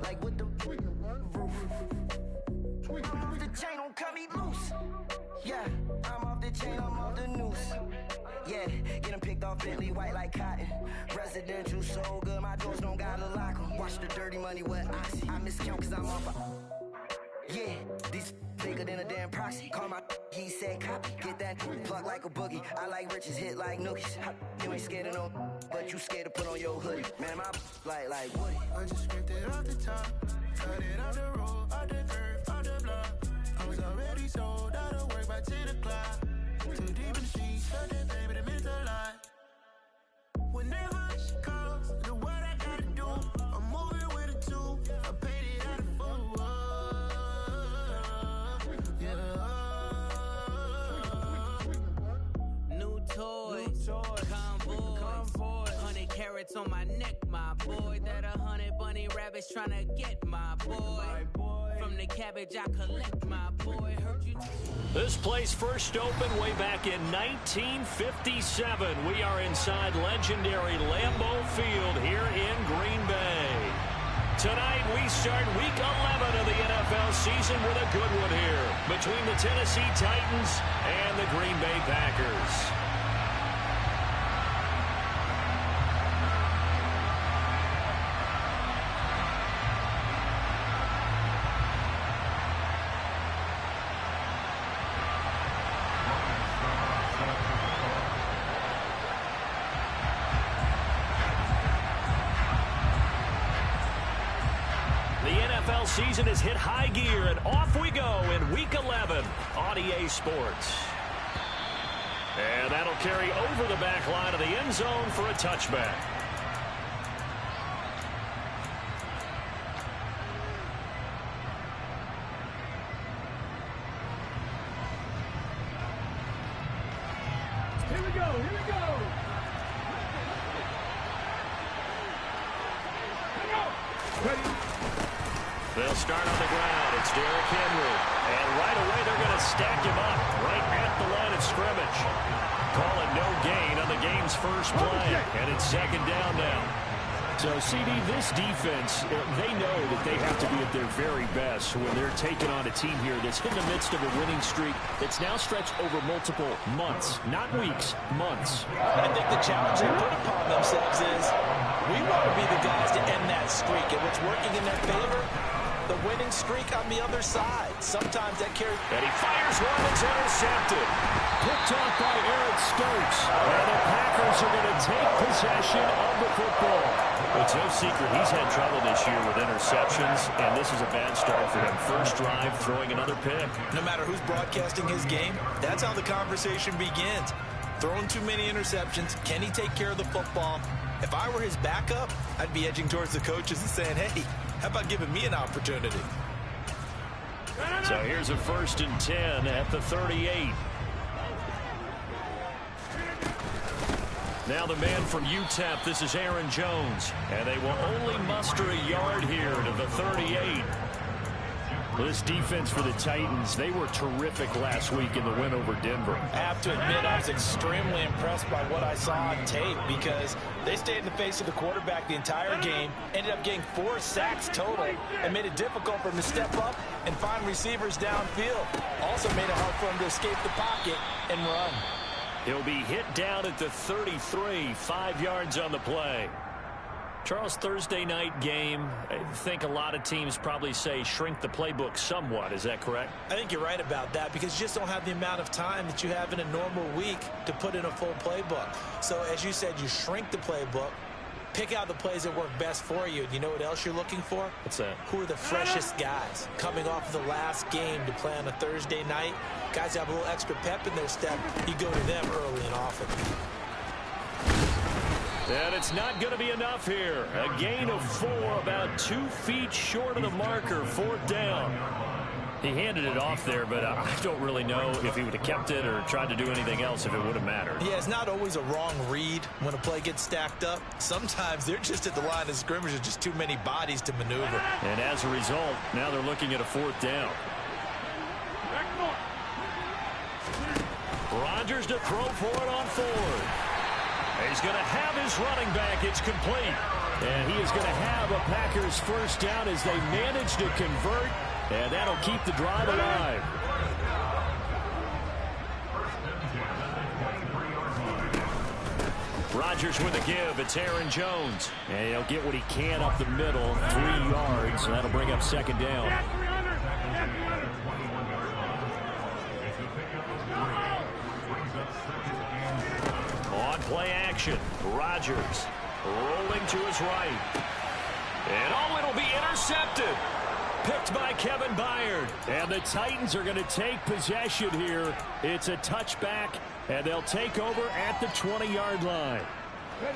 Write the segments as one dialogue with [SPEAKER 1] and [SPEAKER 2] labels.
[SPEAKER 1] like with the roof. I'm off the chain, don't cut me loose. Yeah, I'm off the chain, I'm off the noose. Yeah, get them picked off Bentley, white like cotton. Residential so good, my doors don't gotta lock them. Watch the dirty money with oxy. I miscount cause I'm off yeah, these bigger than a damn proxy. Call my he said copy. Get that plug like a boogie. I like riches, hit like nookies. You ain't scared of no, but you scared to put on your hoodie. Man, my like Woody.
[SPEAKER 2] I just scraped it off the top. Cut it off the road, off the curve, off the block. I was already sold out of work by 10 o'clock. Too deep in the streets, felt that baby, that meant a lot. Whenever she calls, the what I gotta do, I'm moving with a two. I paid it out of full. Yeah.
[SPEAKER 3] New toys, convoy, 100 carats on my neck, my boy. That 100 bunny rabbits tryna get my boy. From the cabbage I collect, my boy. Heard you.
[SPEAKER 4] This place first opened way back in 1957. We are inside legendary Lambeau Field here in Green Bay. Tonight we start week 11 of the NFL season with a good one here between the Tennessee Titans and the Green Bay Packers. Season has hit high gear, and off we go in Week 11 on EA Sports. And that'll carry over the back line of the end zone for a touchback.
[SPEAKER 5] Here we go, here we go. Ready?
[SPEAKER 4] They'll start on the ground. It's Derrick Henry. And right away, they're going to stack him up right at the line of scrimmage. Call it no gain on the game's first play. And it's second down now. So, CD, this defense, they know that they have to be at their very best when they're taking on a team here that's in the midst of a winning streak that's now stretched over multiple months, not weeks, months.
[SPEAKER 6] I think the challenge they put upon themselves is we want to be the guys to end that streak. And what's working in their favor? The winning streak on the other side. Sometimes that carries.
[SPEAKER 4] And he fires one that's intercepted. Picked off by Eric Stokes. And the Packers are going to take possession of the football. It's no secret he's had trouble this year with interceptions, and this is a bad start for him. First drive, throwing another pick.
[SPEAKER 6] No matter who's broadcasting his game, that's how the conversation begins. Throwing too many interceptions. Can he take care of the football? If I were his backup, I'd be edging towards the coaches and saying, hey, how about giving me an opportunity?
[SPEAKER 4] So here's a 1st and 10 at the 38. Now the man from UTEP, this is Aaron Jones. And they will only muster a yard here to the 38. This defense for the Titans, they were terrific last week in the win over Denver.
[SPEAKER 6] I have to admit, I was extremely impressed by what I saw on tape because they stayed in the face of the quarterback the entire game, ended up getting 4 sacks total, and made it difficult for him to step up and find receivers downfield. Also made it hard for him to escape the pocket and run.
[SPEAKER 4] He'll be hit down at the 33, 5 yards on the play. Charles, Thursday night game, I think a lot of teams probably say shrink the playbook somewhat. Is that correct?
[SPEAKER 6] I think you're right about that because you just don't have the amount of time that you have in a normal week to put in a full playbook. So as you said, you shrink the playbook, pick out the plays that work best for you. You know what else you're looking for?
[SPEAKER 4] What's that?
[SPEAKER 6] Who are the freshest guys coming off the last game to play on a Thursday night? Guys have a little extra pep in their step. You go to them early and often.
[SPEAKER 4] And it's not going to be enough here. A gain of 4, about 2 feet short of the marker, 4th down. He handed it off there, but I don't really know if he would have kept it or tried to do anything else if it would have mattered.
[SPEAKER 6] Yeah, it's not always a wrong read when a play gets stacked up. Sometimes they're just at the line of scrimmage with just too many bodies to maneuver.
[SPEAKER 4] And as a result, now they're looking at a 4th down. Rodgers to throw for it on 4th. He's going to have his running back. It's complete. And he is going to have a Packers first down as they manage to convert, and that'll keep the drive alive. Rodgers with a give. It's Aaron Jones. And he'll get what he can up the middle, 3 yards, and that'll bring up second down. On play action, Rodgers rolling to his right. And it'll be intercepted. Picked by Kevin Byard. And the Titans are going to take possession here. It's a touchback, and they'll take over at the 20-yard line.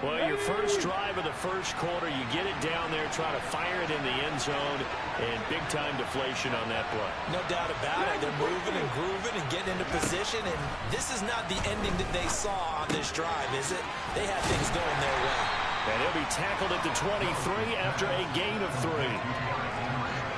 [SPEAKER 4] Well, your first drive of the first quarter, you get it down there, try to fire it in the end zone, and big-time deflation on that play.
[SPEAKER 6] No doubt about it. They're moving and grooving and getting into position, and this is not the ending that they saw on this drive, is it? They had things going their way.
[SPEAKER 4] And he'll be tackled at the 23 after a gain of 3.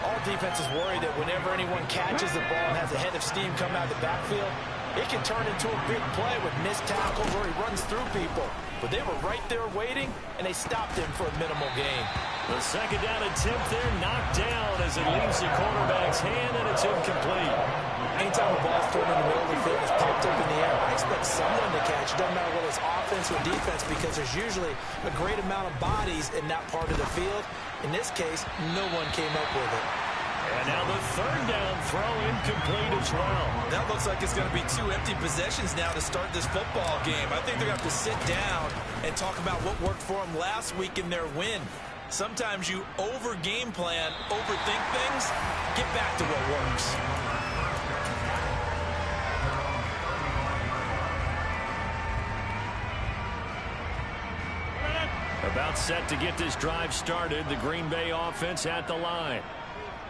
[SPEAKER 6] All defenses worry that whenever anyone catches the ball and has a head of steam come out of the backfield, it can turn into a big play with missed tackles where he runs through people. But they were right there waiting, and they stopped him for a minimal gain.
[SPEAKER 4] The second down attempt there knocked down as it leaves the quarterback's hand, and it's incomplete.
[SPEAKER 6] Anytime the ball's thrown in the middle of the field, it's popped up in the air, I expect someone to catch. It doesn't matter whether it's offense or defense, because there's usually a great amount of bodies in that part of the field. In this case, no one came up with it.
[SPEAKER 4] And now the third down throw incomplete as well.
[SPEAKER 6] That looks like it's going to be 2 empty possessions now to start this football game. I think they're going to have to sit down and talk about what worked for them last week in their win. Sometimes you over-game plan, overthink things, get back to what works.
[SPEAKER 4] About set to get this drive started, the Green Bay offense at the line.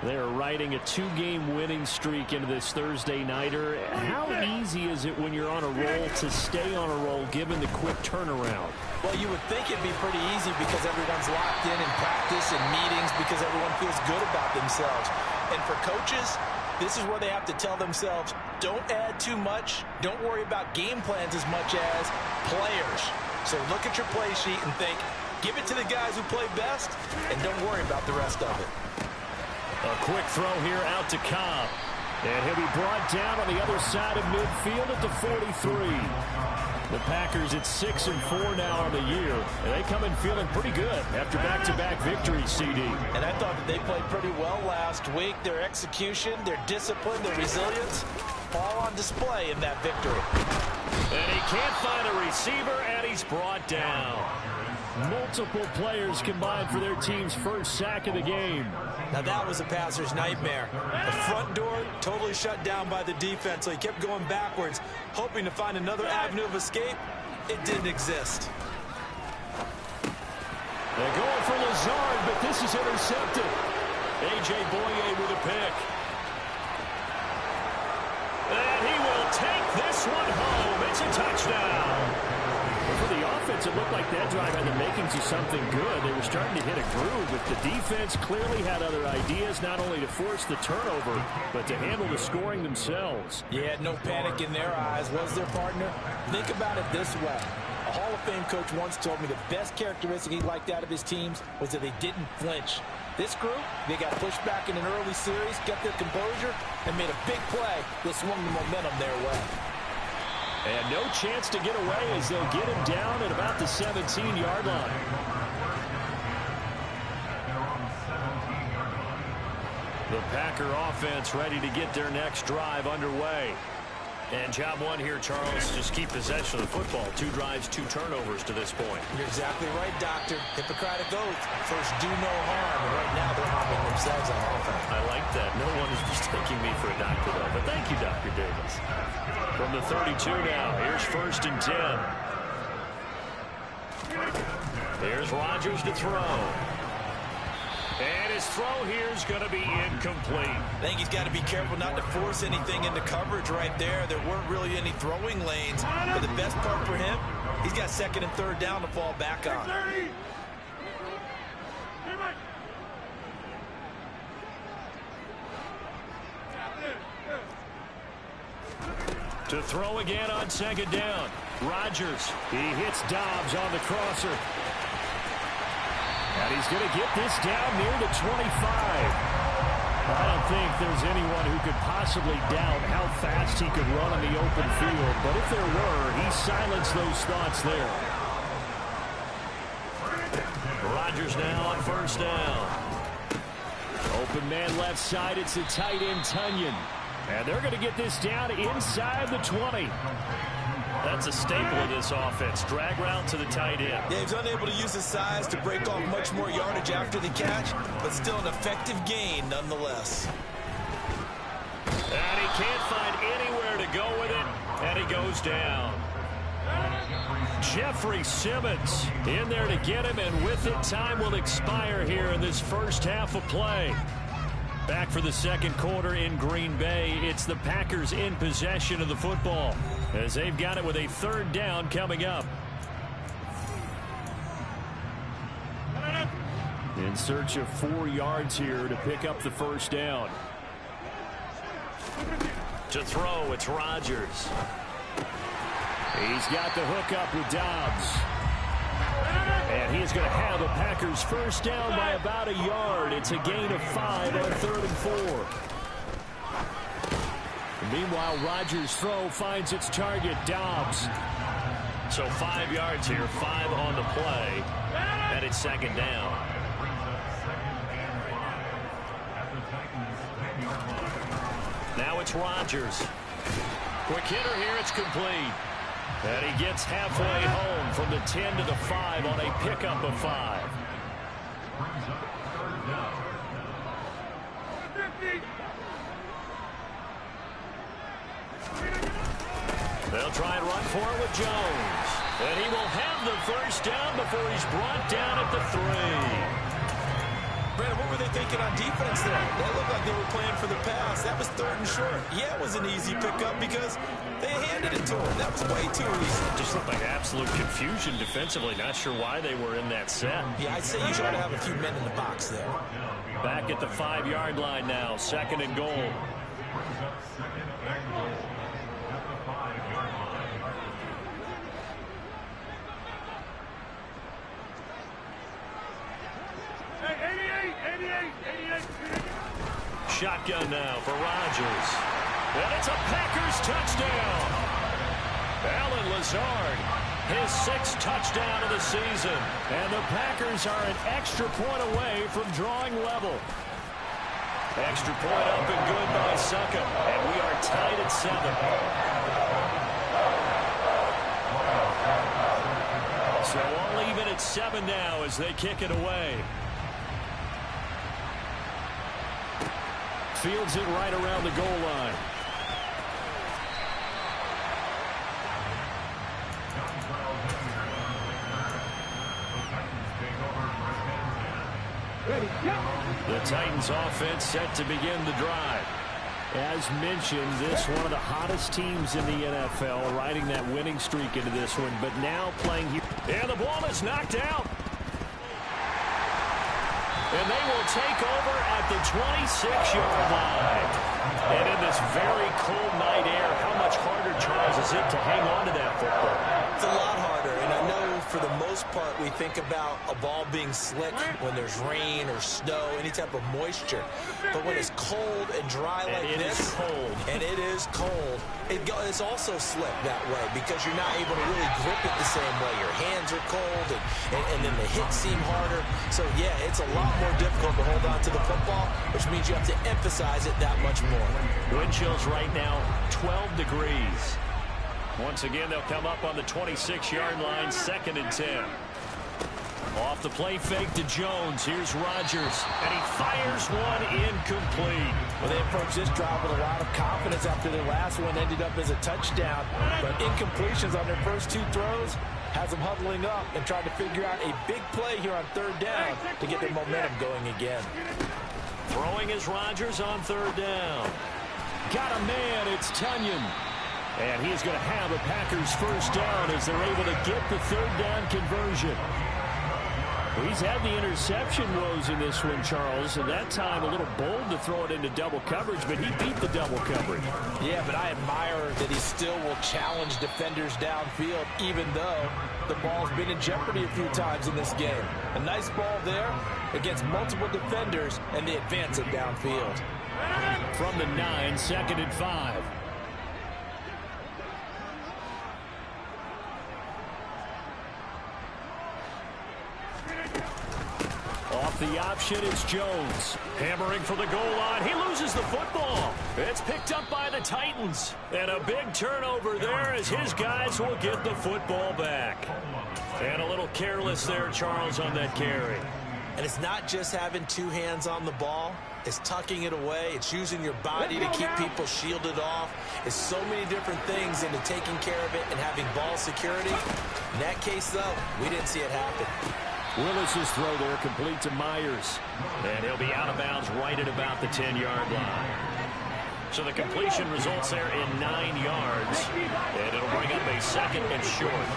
[SPEAKER 4] They're riding a 2-game winning streak into this Thursday nighter. How easy is it when you're on a roll to stay on a roll given the quick turnaround?
[SPEAKER 6] Well, you would think it'd be pretty easy because everyone's locked in practice and meetings because everyone feels good about themselves. And for coaches, this is where they have to tell themselves, don't add too much. Don't worry about game plans as much as players. So look at your play sheet and think, give it to the guys who play best, and don't worry about the rest of it.
[SPEAKER 4] A quick throw here out to Cobb. And he'll be brought down on the other side of midfield at the 43. The Packers at 6-4 now on the year. And they come in feeling pretty good after back-to-back victories, CD.
[SPEAKER 6] And I thought that they played pretty well last week. Their execution, their discipline, their resilience, all on display in that victory.
[SPEAKER 4] And he can't find a receiver, and he's brought down. Multiple players combined for their team's first sack of the game.
[SPEAKER 6] Now that was a passer's nightmare. The front door totally shut down by the defense, so he kept going backwards, hoping to find another avenue of escape. It didn't exist.
[SPEAKER 4] They're going for Lazard, but this is intercepted. A.J. Boye with a pick. And he will take this one home. It's a touchdown. For the offense, it looked like that drive had the makings of something good. They were starting to hit a groove, but the defense clearly had other ideas, not only to force the turnover, but to handle the scoring themselves.
[SPEAKER 6] Yeah, no panic in their eyes. Was their partner? Think about it this way. A Hall of Fame coach once told me the best characteristic he liked out of his teams was that they didn't flinch. This group, they got pushed back in an early series, kept their composure, and made a big play that swung the momentum their way.
[SPEAKER 4] And no chance to get away as they'll get him down at about the 17-yard line. The Packer offense ready to get their next drive underway. And job one here, Charles, just keep possession of the football. 2 drives, 2 turnovers to this point.
[SPEAKER 6] You're exactly right, Doctor. Hippocratic oath. First, do no harm. And right now, they're harming themselves on offense.
[SPEAKER 4] I like that. No one is mistaking me for a doctor, though. But thank you, Dr. Davis. From the 32 now, here's 1st and 10. Here's Rodgers to throw. And his throw here is going to be incomplete.
[SPEAKER 6] I think he's got to be careful not to force anything into coverage right there. There weren't really any throwing lanes. But the best part for him, he's got 2nd and 3rd down to fall back on.
[SPEAKER 4] To throw again on 2nd down. Rodgers, he hits Dobbs on the crosser. And And he's going to get this down near the 25. I don't think there's anyone who could possibly doubt how fast he could run on the open field. But if there were, he silenced those thoughts there. Rodgers now on first down. Open man left side. It's the tight end, Tunyon. And they're going to get this down inside the 20. That's a staple of this offense. Drag route to the tight end.
[SPEAKER 6] Yeah, he's unable to use his size to break off much more yardage after the catch, but still an effective gain nonetheless.
[SPEAKER 4] And he can't find anywhere to go with it, and he goes down. Jeffrey Simmons in there to get him, and with it, time will expire here in this first half of play. Back for the second quarter in Green Bay. It's the Packers in possession of the football as they've got it with a third down coming up. In search of 4 yards here to pick up the first down. To throw, it's Rodgers. He's got the hook up with Dobbs. And he's going to have the Packers first down by about a yard. It's a gain of 5 on 3rd and 4. Meanwhile, Rodgers' throw finds its target, Dobbs. So 5 yards here, 5 on the play. And it's second down. Now it's Rodgers. Quick hitter here, it's complete. And he gets halfway home from the 10 to the 5 on a pickup of 5. They'll try and run for it with Jones. And he will have the first down before he's brought down at the 3.
[SPEAKER 6] Brandon, what were they thinking on defense there? That looked like they were playing for the pass. That was 3rd and short. Yeah, it was an easy pickup because they handed it to him. That was way too easy.
[SPEAKER 4] Just looked like absolute confusion defensively. Not sure why they were in that set.
[SPEAKER 6] Yeah, I'd say you should have a few men in the box there.
[SPEAKER 4] Back at the 5-yard line now. 2nd and goal. Shotgun now for Rodgers. And it's a Packers touchdown. Allen Lazard, his 6th touchdown of the season. And the Packers are an extra point away from drawing level. Extra point up and good by Succa. And we are tied at 7. So all even at 7 now as they kick it away. Fields it right around the goal line. The Titans offense set to begin the drive. As mentioned, this one of the hottest teams in the NFL, riding that winning streak into this one, but now playing here. And the ball is knocked out. And they will take over at the 26-yard line. And in this very cold night air, how much harder, Charles, is it to hang on to that football?
[SPEAKER 6] It's a lot harder, and I know for the most part we think about a ball being slick when there's rain or snow, any type of moisture. But when it's cold and dry like this, and it is cold, it's also slick that way because you're not able to really grip it the same way. Your hands are cold, and then the hits seem harder. So, yeah, it's a lot more difficult to hold on to the football, which means you have to emphasize it that much more.
[SPEAKER 4] Wind chills right now, 12 degrees. Once again, they'll come up on the 26-yard line, 2nd and 10. Off the play fake to Jones. Here's Rodgers, and he fires one incomplete.
[SPEAKER 6] Well, they approached this drive with a lot of confidence after their last one ended up as a touchdown. But incompletions on their first 2 throws has them huddling up and trying to figure out a big play here on 3rd down to get their momentum going again.
[SPEAKER 4] Throwing is Rodgers on 3rd down. Got a man, it's Tunyon. And he's going to have a Packers first down as they're able to get the 3rd down conversion. Well, he's had the interception woes in this one, Charles, and that time a little bold to throw it into double coverage, but he beat the double coverage.
[SPEAKER 6] Yeah, but I admire that he still will challenge defenders downfield, even though the ball's been in jeopardy a few times in this game. A nice ball there against multiple defenders, and they advance it downfield.
[SPEAKER 4] From the 9, 2nd and 5. Off the option, it's Jones. Hammering for the goal line. He loses the football. It's picked up by the Titans. And a big turnover there as his guys will get the football back. And a little careless there, Charles, on that carry.
[SPEAKER 6] And it's not just having two hands on the ball. It's tucking it away. It's using your body to keep people shielded off. It's so many different things into taking care of it and having ball security. In that case, though, we didn't see it happen.
[SPEAKER 4] Willis's throw there complete to Myers. And he'll be out of bounds right at about the 10-yard line. So the completion results there in 9 yards. And it'll bring up a 2nd and short.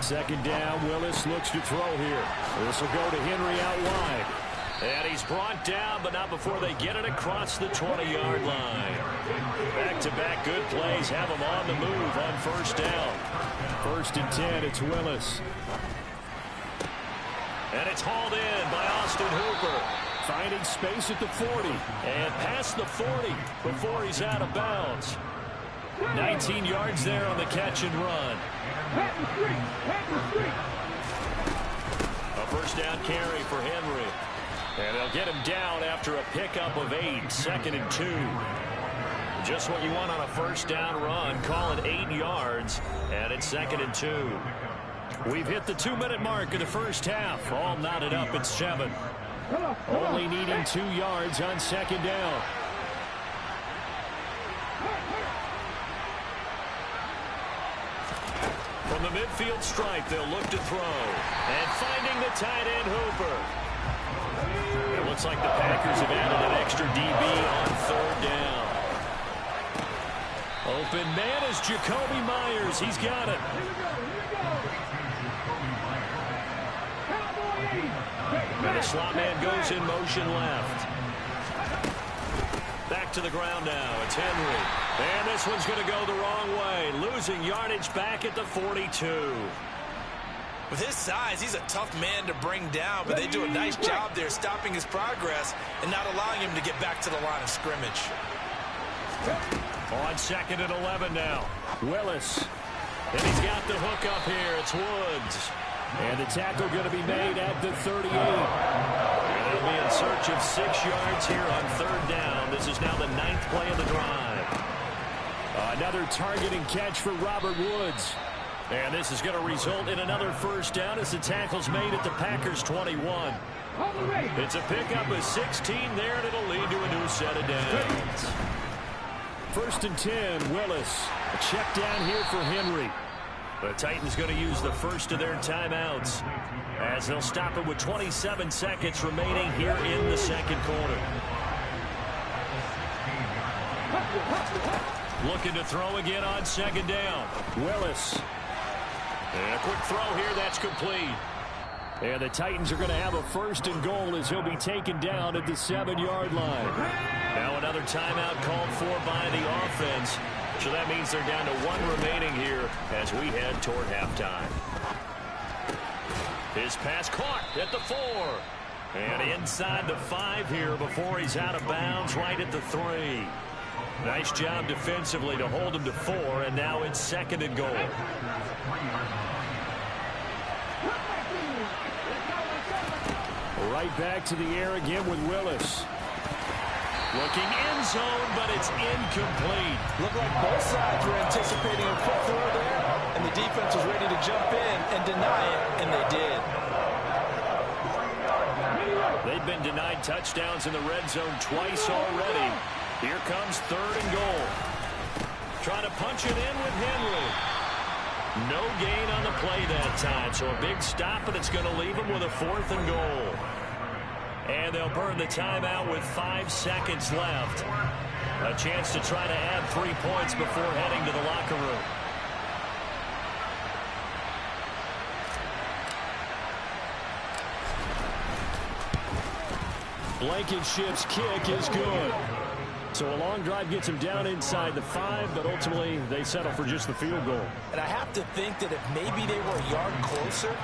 [SPEAKER 4] 2nd down, Willis looks to throw here. This will go to Henry out wide. And he's brought down, but not before they get it across the 20-yard line. Back-to-back good plays have him on the move on 1st down. 1st and 10, it's Willis. And it's hauled in by Austin Hooper. Finding space at the 40. And past the 40 before he's out of bounds. 19 yards there on the catch and run. A 1st down carry for Henry. And they'll get him down after a pickup of 8. 2nd and 2. Just what you want on a 1st down run. Call it 8 yards. And it's 2nd and 2. We've hit the 2-minute mark of the 1st half. All knotted up at 7. Only needing 2 yards on 2nd down. From the midfield stripe, they'll look to throw. And finding the tight end, Hooper. It looks like the Packers have added an extra DB on 3rd down. Open man is Jacoby Myers. He's got it. And the slot man goes in motion left. Back to the ground now. It's Henry. And this one's going to go the wrong way. Losing yardage back at the 42.
[SPEAKER 6] With his size, he's a tough man to bring down, but they do a nice job there stopping his progress and not allowing him to get back to the line of scrimmage.
[SPEAKER 4] On 2nd and 11 now. Willis. And he's got the hook up here. It's Woods. And the tackle going to be made at the 38. And they'll be in search of 6 yards here on 3rd down. This is now the 9th play of the drive. Another targeting catch for Robert Woods. And this is going to result in another 1st down as the tackle's made at the Packers 21. It's a pickup of 16 there, and it'll lead to a new set of downs. 1st and 10, Willis. A check down here for Henry. The Titans going to use the first of their timeouts as they'll stop it with 27 seconds remaining here in the 2nd quarter. Looking to throw again on 2nd down. Willis. And a quick throw here, that's complete. And the Titans are going to have a 1st and goal as he'll be taken down at the 7-yard line. Now another timeout called for by the offense. So that means they're down to 1 remaining here as we head toward halftime. His pass caught at the 4. And inside the 5 here before he's out of bounds right at the 3. Nice job defensively to hold him to 4, and now it's 2nd and goal. Right back to the air again with Willis. Looking end zone, but it's incomplete.
[SPEAKER 6] Looked like both sides were anticipating a quick throw there, and the defense was ready to jump in and deny it, and they did.
[SPEAKER 4] They've been denied touchdowns in the red zone twice already. Here comes 3rd and goal. Trying to punch it in with Henry. No gain on the play that time, so a big stop, and it's going to leave him with a 4th and goal. And they'll burn the timeout with 5 seconds left. A chance to try to add 3 points before heading to the locker room. Blankenship's kick is good. So a long drive gets them down inside the 5, but ultimately they settle for just the field goal.
[SPEAKER 6] And I have to think that if maybe they were a yard closer,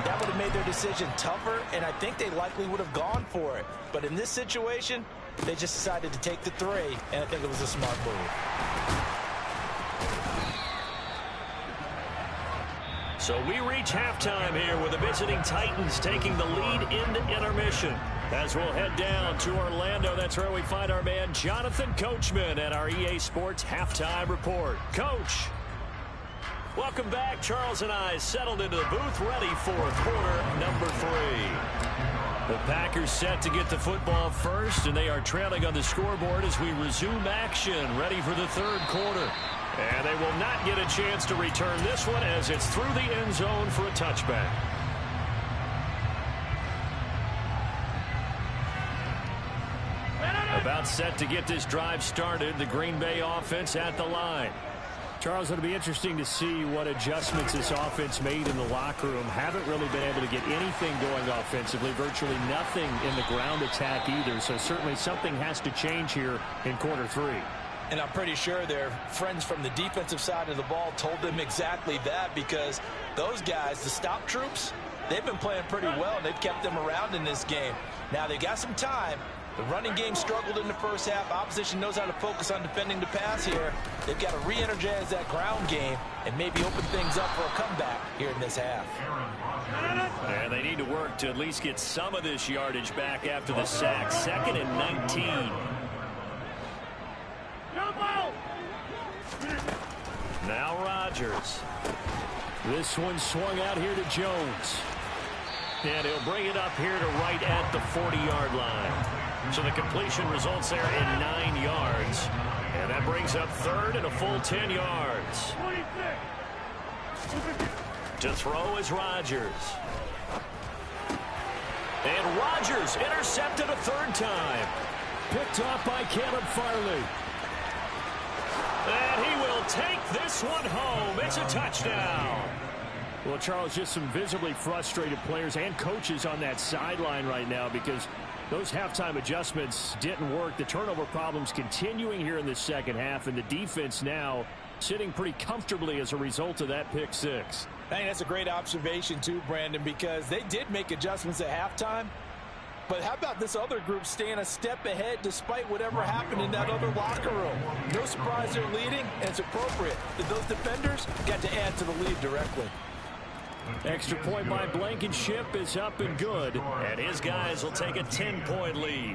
[SPEAKER 6] that would have made their decision tougher, and I think they likely would have gone for it. But in this situation, they just decided to take the 3, and I think it was a smart move.
[SPEAKER 4] So we reach halftime here with the visiting Titans taking the lead into intermission. As we'll head down to Orlando, that's where we find our man Jonathan Coachman at our EA Sports Halftime Report. Coach, welcome back. Charles and I settled into the booth, ready for quarter number 3. The Packers set to get the football first, and they are trailing on the scoreboard as we resume action, ready for the third quarter. And they will not get a chance to return this one as it's through the end zone for a touchback. About set to get this drive started, the Green Bay offense at the line. Charles, it'll be interesting to see what adjustments this offense made in the locker room. Haven't really been able to get anything going offensively, virtually nothing in the ground attack either. So certainly something has to change here in quarter 3.
[SPEAKER 6] And I'm pretty sure their friends from the defensive side of the ball told them exactly that, because those guys, the stop troops, they've been playing pretty well, and they've kept them around in this game. Now, they got some time. The running game struggled in the first half. Opposition knows how to focus on defending the pass here. They've got to re-energize that ground game and maybe open things up for a comeback here in this half.
[SPEAKER 4] And they need to work to at least get some of this yardage back after the sack. 2nd and 19. Now Rodgers. This one swung out here to Jones. And he'll bring it up here to right at the 40-yard line. So the completion results there in 9 yards. And that brings up 3rd and a full 10 yards. To throw is Rodgers. And Rodgers intercepted a 3rd time. Picked off by Caleb Farley. And he will take this one home. It's a touchdown. Well, Charles, just some visibly frustrated players and coaches on that sideline right now because those halftime adjustments didn't work. The turnover problems continuing here in the second half, and the defense now sitting pretty comfortably as a result of that pick 6.
[SPEAKER 6] I think that's a great observation too, Brandon, because they did make adjustments at halftime. But how about this other group staying a step ahead despite whatever happened in that other locker room? No surprise they're leading, and it's appropriate that those defenders got to add to the lead directly.
[SPEAKER 4] Extra point by Blankenship is up and good. And his guys will take a 10-point lead.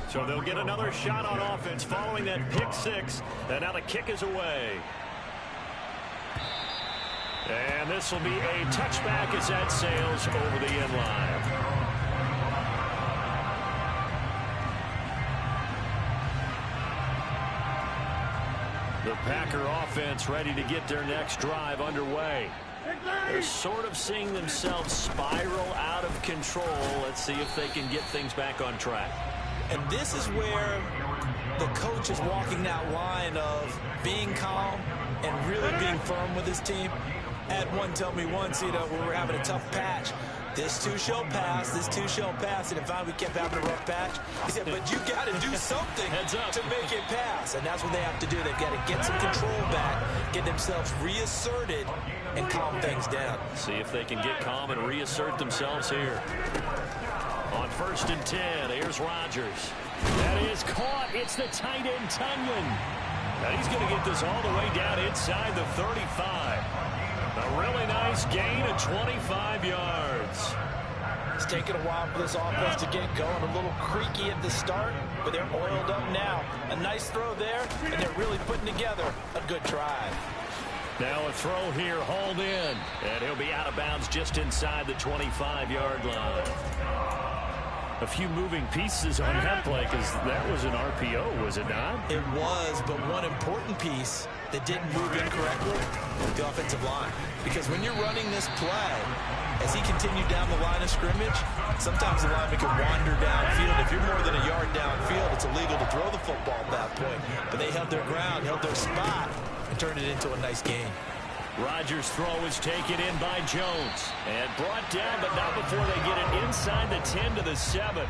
[SPEAKER 4] So they'll get another shot on offense following that pick 6. And now the kick is away. And this will be a touchback as that sails over the end line. The Packer offense ready to get their next drive underway. They're sort of seeing themselves spiral out of control. Let's see if they can get things back on track.
[SPEAKER 6] And this is where the coach is walking that line of being calm and really being firm with his team. I had one tell me once, we were having a tough patch. This too shall pass, this too shall pass. And if we kept having a rough patch, he said, but you got to do something to make it pass. And that's what they have to do. They've got to get some control back, get themselves reasserted, and calm things down.
[SPEAKER 4] See if they can get calm and reassert themselves here. On 1st and 10, here's Rodgers. That is caught. It's the tight end, Tunyon. Now he's going to get this all the way down inside the 35. A really nice gain of 25 yards.
[SPEAKER 6] It's taken a while for this offense to get going. A little creaky at the start, but they're oiled up now. A nice throw there, and they're really putting together a good drive.
[SPEAKER 4] Now a throw here hauled in, and he'll be out of bounds just inside the 25-yard line. A few moving pieces on that play because that was an RPO, was it not?
[SPEAKER 6] It was, but one important piece that didn't move incorrectly, the offensive line. Because when you're running this play, as he continued down the line of scrimmage, sometimes the lineman can wander downfield. If you're more than a yard downfield, it's illegal to throw the football at that point. But they held their ground, held their spot, and turned it into a nice game.
[SPEAKER 4] Rodgers' throw is taken in by Jones. And brought down, but not before they get it inside the 10 to the 7.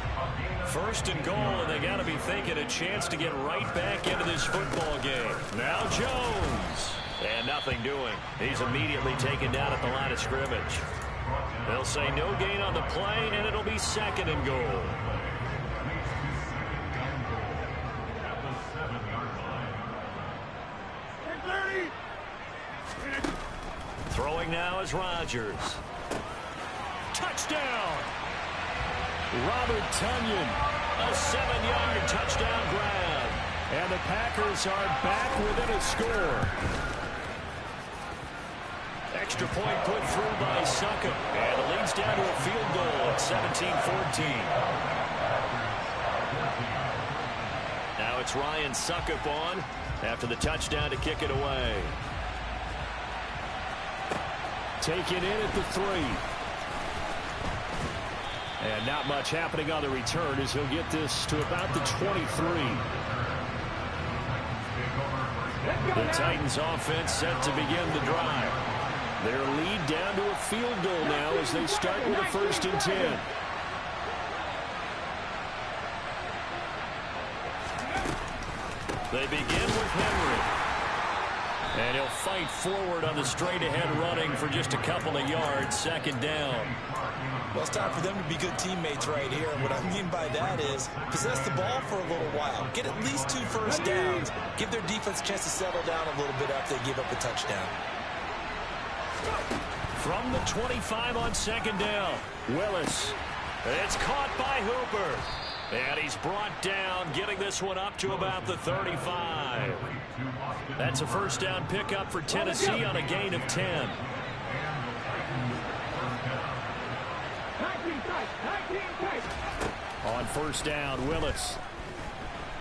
[SPEAKER 4] First and goal, and they got to be thinking a chance to get right back into this football game. Now Jones. And nothing doing. He's immediately taken down at the line of scrimmage. They'll say no gain on the play, and it'll be second and goal. Throwing now is Rodgers. Touchdown! Robert Tonyan, a 7-yard touchdown grab. And the Packers are back within a score. Extra point put through by Succop. And it leads down to a field goal at 17-14. Now it's Ryan Succop on after the touchdown to kick it away. Taken in at the 3. And not much happening on the return as he'll get this to about the 23. The Titans offense set to begin the drive. Their lead down to a field goal now as they start with a 1st and 10. They begin with Henry. And he'll fight forward on the straight-ahead running for just a couple of yards. 2nd down.
[SPEAKER 6] Well, it's time for them to be good teammates right here. And what I mean by that is possess the ball for a little while. Get at least 2 first downs. Give their defense a chance to settle down a little bit after they give up a touchdown.
[SPEAKER 4] From the 25 on 2nd down, Willis. It's caught by Hooper. And he's brought down, getting this one up to about the 35. That's a 1st down pickup for Tennessee on a gain of 10. On 1st down, Willis.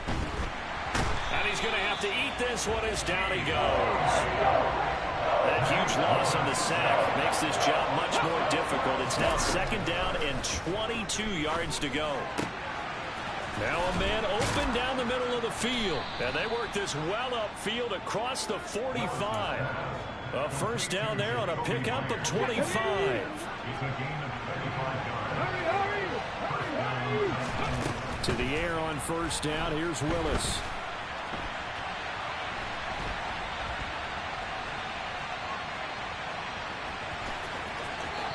[SPEAKER 4] And he's going to have to eat this one as down he goes. That huge loss on the sack makes this job much more difficult. It's now 2nd down and 22 yards to go. Now a man open down the middle of the field. And they work this well upfield across the 45. A 1st down there on a pickup of 25. To the air on 1st down. Here's Willis.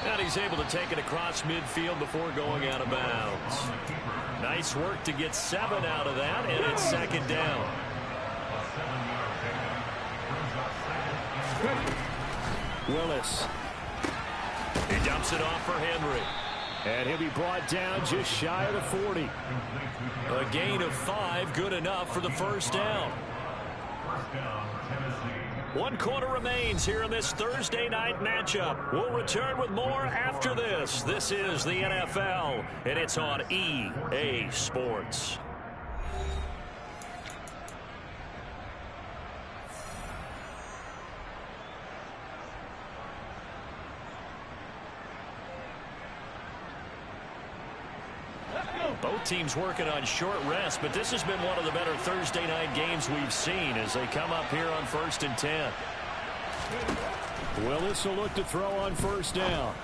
[SPEAKER 4] And he's able to take it across midfield before going out of bounds. Nice work to get 7 out of that, and it's 2nd down. Willis. He dumps it off for Henry. And he'll be brought down just shy of the 40. A gain of 5, good enough for the 1st down. 1 quarter remains here in this Thursday night matchup. We'll return with more after this. This is the NFL, and it's on EA Sports. Both teams working on short rest, but this has been one of the better Thursday night games we've seen as they come up here on 1st and 10. Willis will look to throw on 1st down.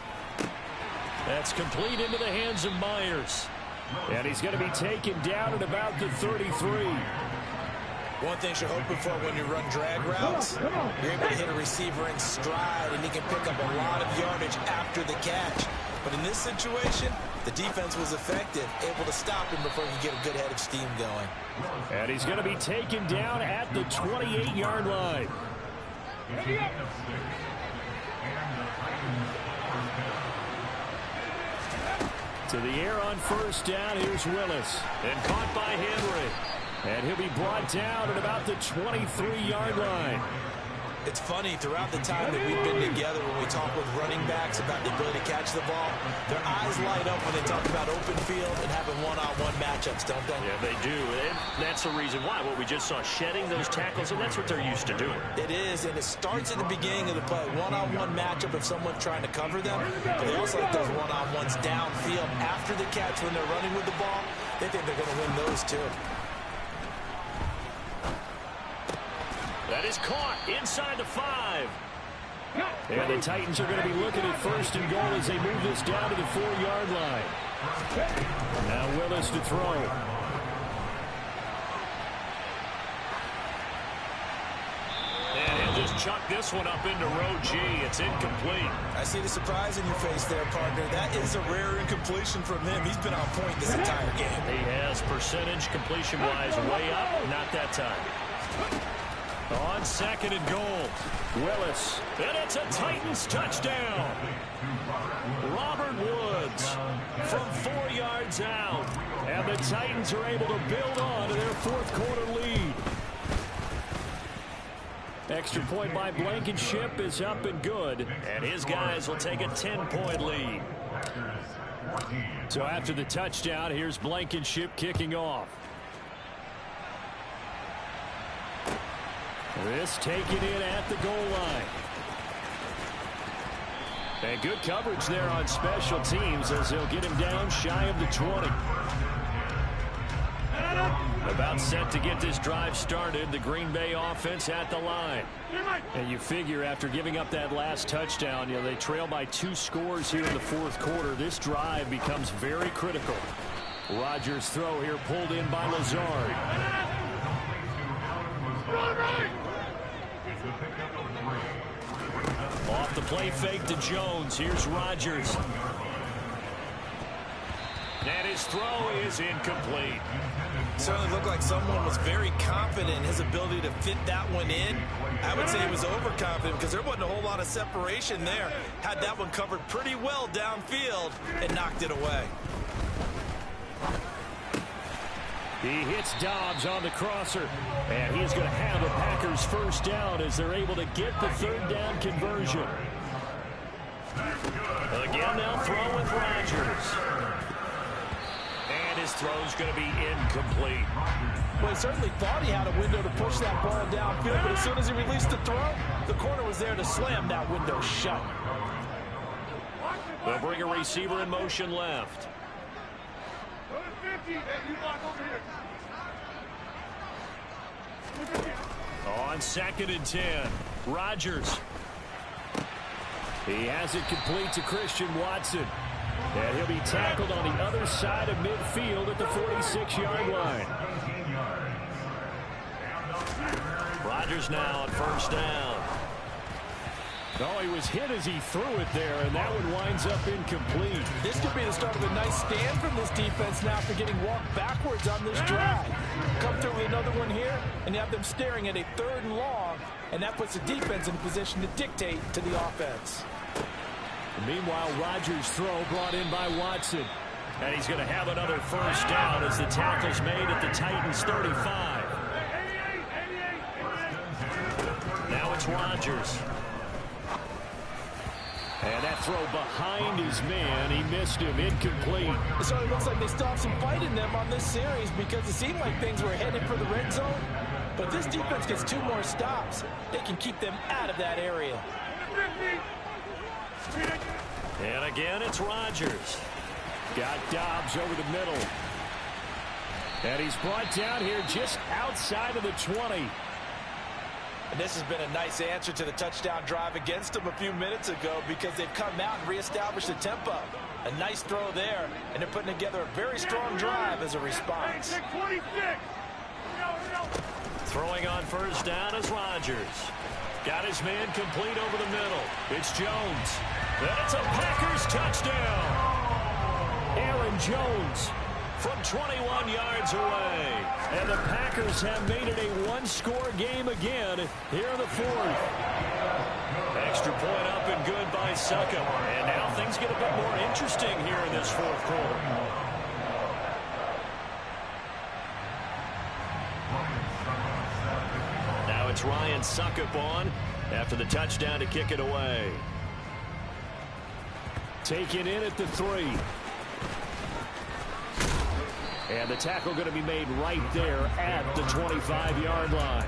[SPEAKER 4] That's complete into the hands of Myers. And he's going to be taken down at about the 33.
[SPEAKER 6] One thing you're hoping for when you run drag routes, you're able to hit a receiver in stride, and he can pick up a lot of yardage after the catch. But in this situation, the defense was effective, able to stop him before he could get a good head of steam going.
[SPEAKER 4] And he's going to be taken down at the 28-yard line. To the air on 1st down, here's Willis. And caught by Henry. And he'll be brought down at about the 23-yard line.
[SPEAKER 6] It's funny, throughout the time that we've been together, when we talk with running backs about the ability to catch the ball, their eyes light up when they talk about open field and having one-on-one matchups, don't they?
[SPEAKER 4] Yeah, they do. And that's the reason why. What we just saw, shedding those tackles, and that's what they're used to doing.
[SPEAKER 6] It is, and it starts at the beginning of the play. One-on-one matchup if someone's trying to cover them, but they also like those one-on-ones downfield after the catch when they're running with the ball. They think they're going to win those too.
[SPEAKER 4] That is caught inside the 5. And the Titans are going to be looking at 1st and goal as they move this down to the 4-yard line. Now Willis to throw. And he'll just chuck this one up into row G. It's incomplete.
[SPEAKER 6] I see the surprise in your face there, partner. That is a rare incompletion from him. He's been on point this entire game.
[SPEAKER 4] He has percentage completion-wise way up. Not that time. On 2nd and goal, Willis. And it's a Titans touchdown. Robert Woods from 4 yards out. And the Titans are able to build on to their 4th quarter lead. Extra point by Blankenship is up and good. And his guys will take a 10-point lead. So after the touchdown, here's Blankenship kicking off. This taken in at the goal line. And good coverage there on special teams as they'll get him down shy of the 20. About set to get this drive started. The Green Bay offense at the line. And you figure after giving up that last touchdown, they trail by 2 scores here in the 4th quarter. This drive becomes very critical. Rodgers' throw here pulled in by Lazard. Off the play fake to Jones. Here's Rodgers. And his throw is incomplete.
[SPEAKER 6] Certainly looked like someone was very confident in his ability to fit that one in. I would say he was overconfident because there wasn't a whole lot of separation there. Had that one covered pretty well downfield and knocked it away.
[SPEAKER 4] He hits Dobbs on the crosser, and he's going to have the Packers 1st down as they're able to get the 3rd down conversion. Again, they'll throw with Rodgers. And his throw's going to be incomplete.
[SPEAKER 6] Well, he certainly thought he had a window to push that ball downfield, but as soon as he released the throw, the corner was there to slam that window shut.
[SPEAKER 4] They'll bring a receiver in motion left. On 2nd and 10, Rodgers. He has it complete to Christian Watson. And he'll be tackled on the other side of midfield at the 46-yard line. Rodgers now on 1st down. Oh, he was hit as he threw it there, and that one winds up incomplete.
[SPEAKER 6] This could be the start of a nice stand from this defense now for getting walked backwards on this drive. Come through with another one here, and you have them staring at a 3rd and long, and that puts the defense in a position to dictate to the offense.
[SPEAKER 4] Meanwhile, Rodgers' throw brought in by Watson. And he's going to have another 1st down as the tackle's made at the Titans' 35. Now it's Rodgers. And that throw behind his man, he missed him, incomplete.
[SPEAKER 6] It certainly looks like they still have some fight in them on this series because it seemed like things were headed for the red zone. But if this defense gets 2 more stops, they can keep them out of that area.
[SPEAKER 4] And again, it's Rodgers. Got Dobbs over the middle. And he's brought down here just outside of the 20.
[SPEAKER 6] And this has been a nice answer to the touchdown drive against them a few minutes ago because they've come out and reestablished the tempo. A nice throw there, and they're putting together a very strong drive as a response.
[SPEAKER 4] Throwing on 1st down is Rodgers. Got his man complete over the middle. It's Jones. And it's a Packers touchdown. Aaron Jones from 21 yards away. And the Packers have made it a 1-score game again here in the 4th. Extra point up and good by Suckup. And now things get a bit more interesting here in this 4th quarter. Now it's Ryan Suckup on after the touchdown to kick it away. Taken in at the 3. And the tackle going to be made right there at the 25-yard line.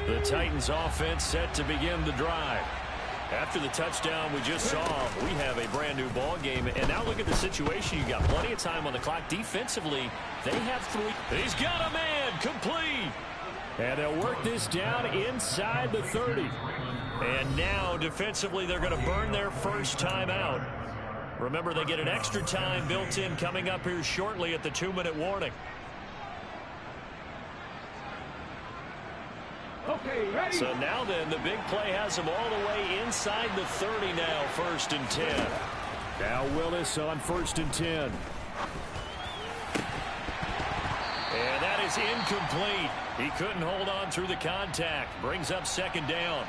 [SPEAKER 4] The Titans offense set to begin the drive. After the touchdown we just saw, we have a brand new ball game. And now look at the situation. You got plenty of time on the clock. Defensively, they have 3. He's got a man complete. And they'll work this down inside the 30. And now defensively they're going to burn their first timeout. Remember, they get an extra time built in coming up here shortly at the 2-minute warning.
[SPEAKER 5] Okay, ready.
[SPEAKER 4] So now then, the big play has them all the way inside the 30 now, 1st and 10. Now Willis on 1st and 10. And that is incomplete. He couldn't hold on through the contact. Brings up 2nd down.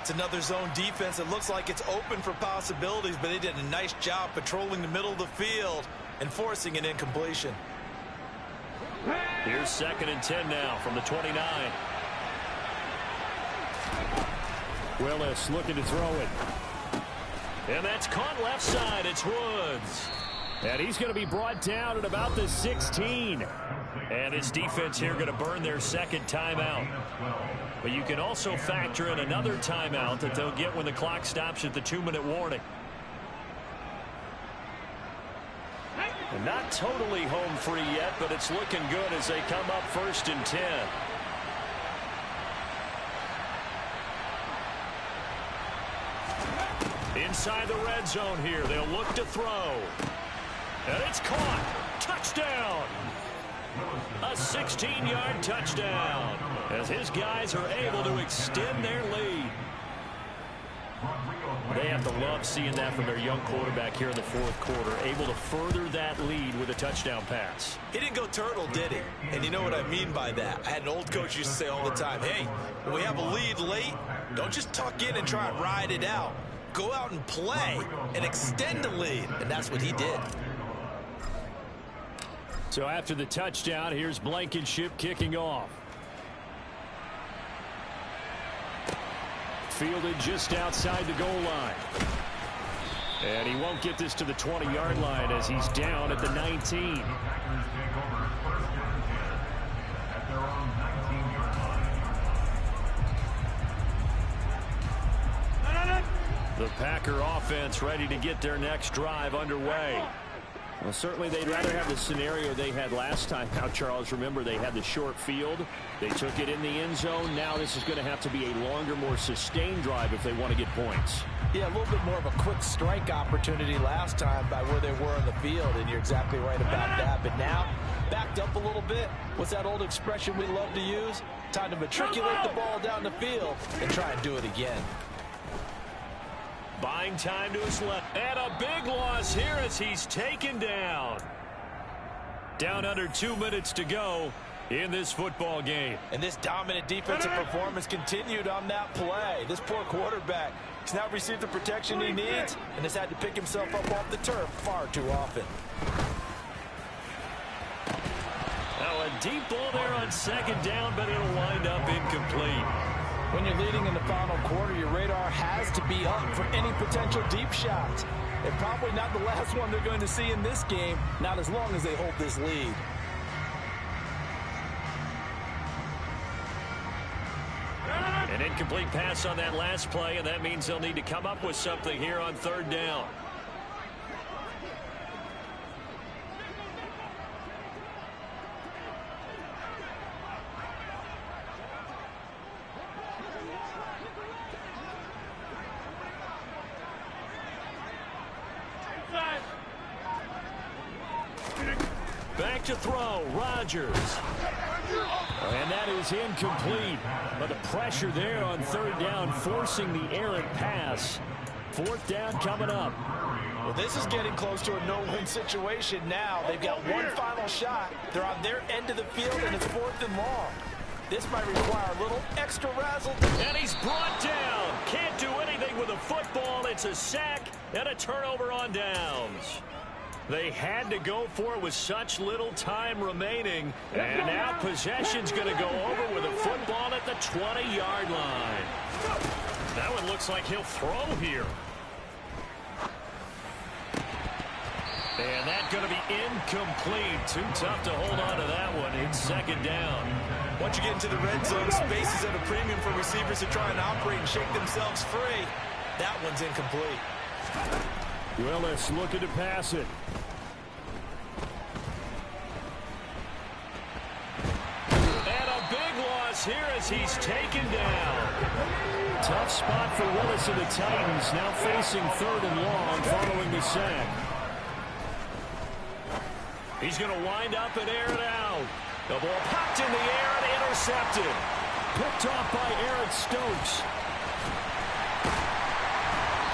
[SPEAKER 6] It's another zone defense. It looks like it's open for possibilities, but they did a nice job patrolling the middle of the field and forcing an incompletion.
[SPEAKER 4] Here's 2nd and 10 now from the 29. Willis looking to throw it. And that's caught left side. It's Woods. And he's going to be brought down at about the 16. And his defense here going to burn their 2nd timeout. But you can also factor in another timeout that they'll get when the clock stops at the 2-minute warning. And not totally home free yet, but it's looking good as they come up 1st and 10. Inside the red zone here. They'll look to throw. And it's caught. Touchdown. A 16-yard touchdown as his guys are able to extend their lead. They have to love seeing that from their young quarterback here in the 4th quarter, able to further that lead with a touchdown pass.
[SPEAKER 6] He didn't go turtle, did he? And you know what I mean by that. I had an old coach used to say all the time, hey, when we have a lead late, don't just tuck in and try and ride it out. Go out and play and extend the lead. And that's what he did.
[SPEAKER 4] So after the touchdown, here's Blankenship kicking off. Fielded just outside the goal line. And he won't get this to the 20-yard line as he's down at the 19. The Packer offense ready to get their next drive underway. Well, certainly they'd rather have the scenario they had last time. Now, Charles, remember, they had the short field. They took it in the end zone. Now this is going to have to be a longer, more sustained drive if they want to get points.
[SPEAKER 6] Yeah, a little bit more of a quick strike opportunity last time by where they were on the field, and you're exactly right about that. But now, backed up a little bit. What's that old expression we love to use? Time to matriculate the ball down the field and try and do it again.
[SPEAKER 4] Buying time to his left. And a big loss here as he's taken down. Down under 2 minutes to go in this football game.
[SPEAKER 6] And this dominant defensive performance continued on that play. This poor quarterback has now received the protection he needs and has had to pick himself up off the turf far too often.
[SPEAKER 4] Now a deep ball there on 2nd down, but it'll wind up incomplete.
[SPEAKER 6] When you're leading in the final quarter, your radar has to be up for any potential deep shots. And probably not the last one they're going to see in this game, not as long as they hold this lead.
[SPEAKER 4] An incomplete pass on that last play, and that means they'll need to come up with something here on 3rd down. Back to throw, Rodgers. And that is incomplete. But the pressure there on 3rd down, forcing the errant pass. 4th down coming up.
[SPEAKER 6] Well, this is getting close to a no-win situation now. They've got one final shot. They're on their end of the field, and it's 4th and long. This might require a little extra razzle.
[SPEAKER 4] And he's brought down. Can't do anything with a football. It's a sack and a turnover on downs. They had to go for it with such little time remaining. And now possession's going to go over with a football at the 20-yard line. That one looks like he'll throw here. And that's going to be incomplete. Too tough to hold on to that one. It's 2nd down.
[SPEAKER 6] Once you get into the red zone, space is at a premium for receivers to try and operate and shake themselves free. That one's incomplete.
[SPEAKER 4] Willis looking to pass it. And a big loss here as he's taken down. Tough spot for Willis and the Titans, now facing 3rd and long following the sack. He's going to wind up and air it out. The ball popped in the air and intercepted. Picked off by Eric Stokes.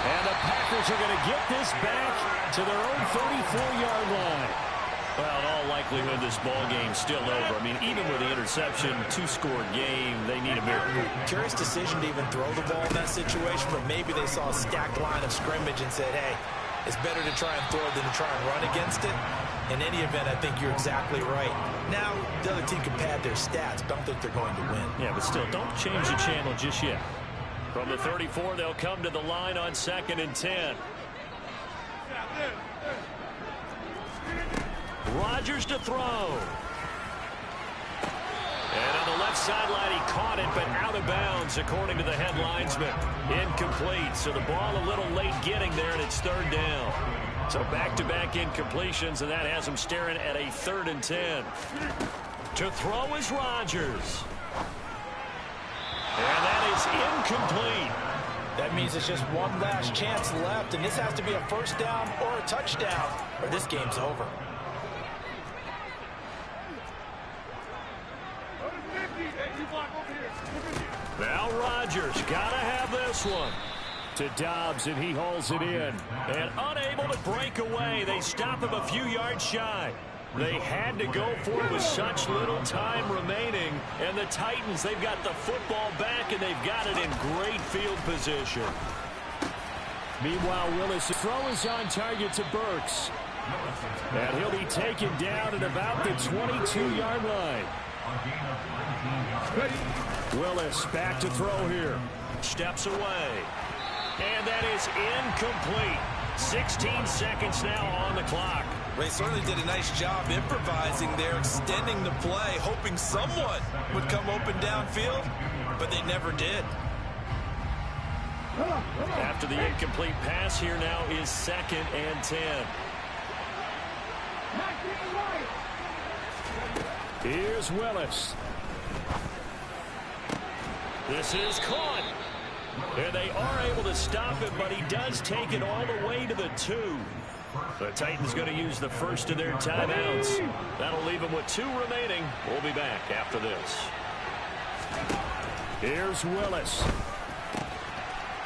[SPEAKER 4] And the Packers are going to get this back to their own 34-yard line. Well, in all likelihood, this ball game's still over. I mean, even with the interception, 2-score game, they need a miracle.
[SPEAKER 6] Curious decision to even throw the ball in that situation, but maybe they saw a stacked line of scrimmage and said, hey, it's better to try and throw than to try and run against it. In any event, I think you're exactly right. Now, the other team can pad their stats, but I don't think they're going to win.
[SPEAKER 4] Yeah, but still, don't change the channel just yet. From the 34, they'll come to the line on 2nd and 10. Rodgers to throw. And on the left sideline, he caught it, but out of bounds, according to the head linesman. Incomplete, so the ball a little late getting there, and it's 3rd down. So back-to-back incompletions, and that has him staring at a 3rd and 10. To throw is Rodgers. And that is incomplete.
[SPEAKER 6] That means it's just one last chance left, and this has to be a 1st down or a touchdown, or this game's over.
[SPEAKER 4] Now Rodgers gotta have this one. To Dobbs, and he hauls it in. And unable to break away. They stop him a few yards shy. They had to go for it with such little time remaining. And the Titans, they've got the football back, and they've got it in great field position. Meanwhile, Willis' throw is on target to Burks. And he'll be taken down at about the 22-yard line. Willis back to throw here. Steps away. And that is incomplete. 16 seconds now on the clock.
[SPEAKER 6] They certainly did a nice job improvising there, extending the play, hoping someone would come open downfield, but they never did.
[SPEAKER 4] After the incomplete pass, here now is 2nd and 10. Here's Willis. This is caught. And they are able to stop it, but he does take it all the way to the 2. The Titans going to use the first of their timeouts. That'll leave them with 2 remaining. We'll be back after this. Here's Willis.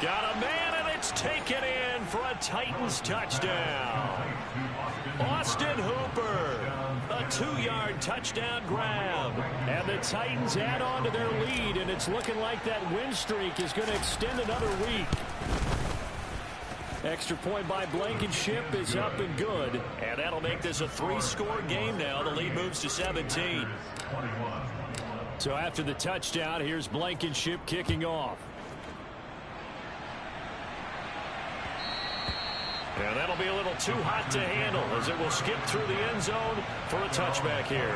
[SPEAKER 4] Got a man, and it's taken in for a Titans touchdown. Austin Hooper. A 2-yard touchdown grab. And the Titans add on to their lead, and it's looking like that win streak is going to extend another week. Extra point by Blankenship is up and good. And that'll make this a 3-score game now. The lead moves to 17. So after the touchdown, here's Blankenship kicking off. And that'll be a little too hot to handle as it will skip through the end zone for a touchback here.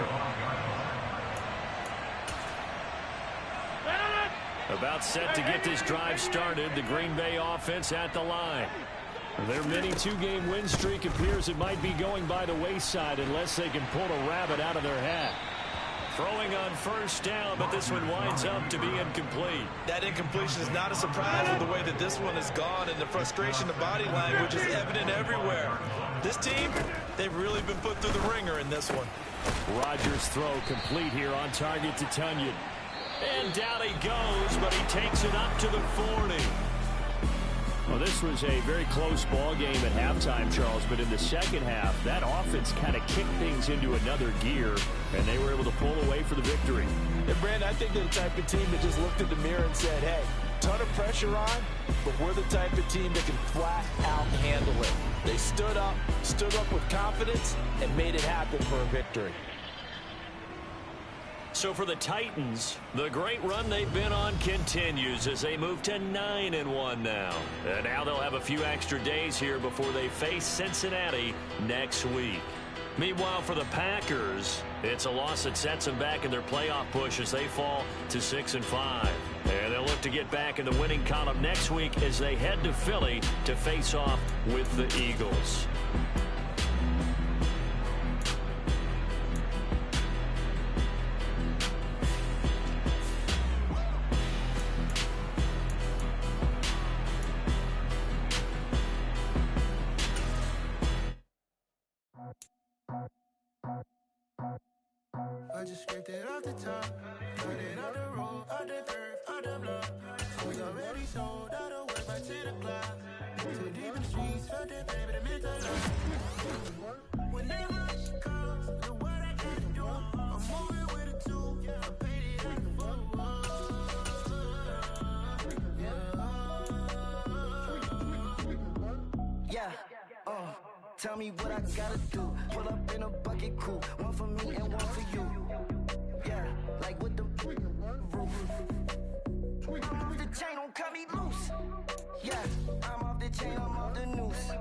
[SPEAKER 4] About set to get this drive started. The Green Bay offense at the line. Their mini 2-game win streak appears it might be going by the wayside unless they can pull a rabbit out of their hat. Throwing on 1st down, but this one winds up to be incomplete.
[SPEAKER 6] That incompletion is not a surprise with the way that this one has gone, and the frustration of body language is evident everywhere. This team, they've really been put through the ringer in this one.
[SPEAKER 4] Rodgers' throw complete here on target to Tunyon. And down he goes, but he takes it up to the 40. Well, this was a very close ball game at halftime, Charles, but in the second half, that offense kind of kicked things into another gear, and they were able to pull away for the victory.
[SPEAKER 6] And, Brandon, I think they're the type of team that just looked in the mirror and said, hey, ton of pressure on, but we're the type of team that can flat out handle it. They stood up with confidence, and made it happen for a victory.
[SPEAKER 4] So for the Titans, the great run they've been on continues as they move to 9-1 now. And now they'll have a few extra days here before they face Cincinnati next week. Meanwhile, for the Packers, it's a loss that sets them back in their playoff push as they fall to 6-5. And they'll look to get back in the winning column next week as they head to Philly to face off with the Eagles.
[SPEAKER 2] I just scraped it off the top, cut it off the road, off the curve, off the block. I was already sold out of work by 10 o'clock. Too deep in the streets, felt that baby, the mental lock. When they rush calls, look what I gotta do. I'm moving with a two, I paid it at the
[SPEAKER 1] tell me what I gotta do. Pull up in a bucket crew, one for me and one for you. Yeah, like with the roof. I'm off the chain, don't cut me loose. Yeah, I'm off the chain, I'm off the noose.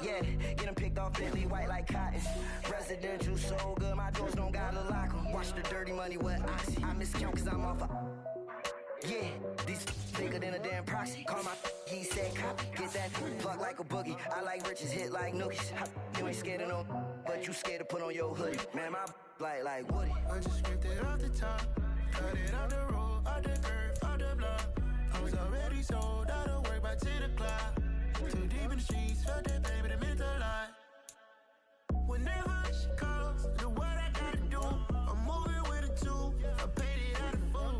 [SPEAKER 1] Yeah, getting picked off Bentley white like cotton. Residential so good, my doors don't gotta lock 'em. Watch the dirty money with oxy. I miscount cause I'm off a... Yeah, these bigger than a damn proxy. Call my he said copy. Get that plug like a boogie. I like riches, hit like nookies. You ain't scared of no, but you scared to put on your hoodie. Man, my like Woody.
[SPEAKER 2] I just scraped it off the top, cut it off the road, off the curve, off the block. I was already sold out of work by 10 o'clock. Too deep in the streets, felt that baby, the mental lie. When they hush calls, look what I gotta do. I'm moving with a two, I paid it out of full.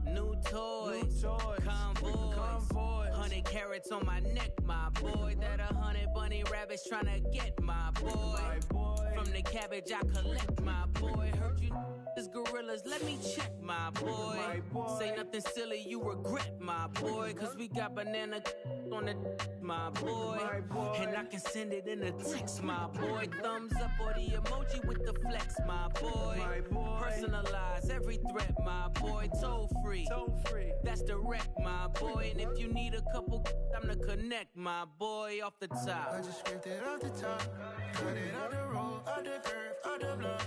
[SPEAKER 3] New toys, convoy, 100 carats on my neck, my boy. That 100 bunny rabbits tryna get my boy. From the cabbage I collect, my boy. Heard you is gorillas, let me check, my boy. Say nothing silly, you regret, my boy. Cause we got banana on the my boy. And I can send it in a text, my boy. Thumbs up or the emoji with the flex, my boy. Personalize every threat, my boy. Toll free, that's direct, my boy. And if you need a couple, I'm to connect, my boy, off the top.
[SPEAKER 2] I just scraped it off the top, cut it off the road, off the curve, off the block.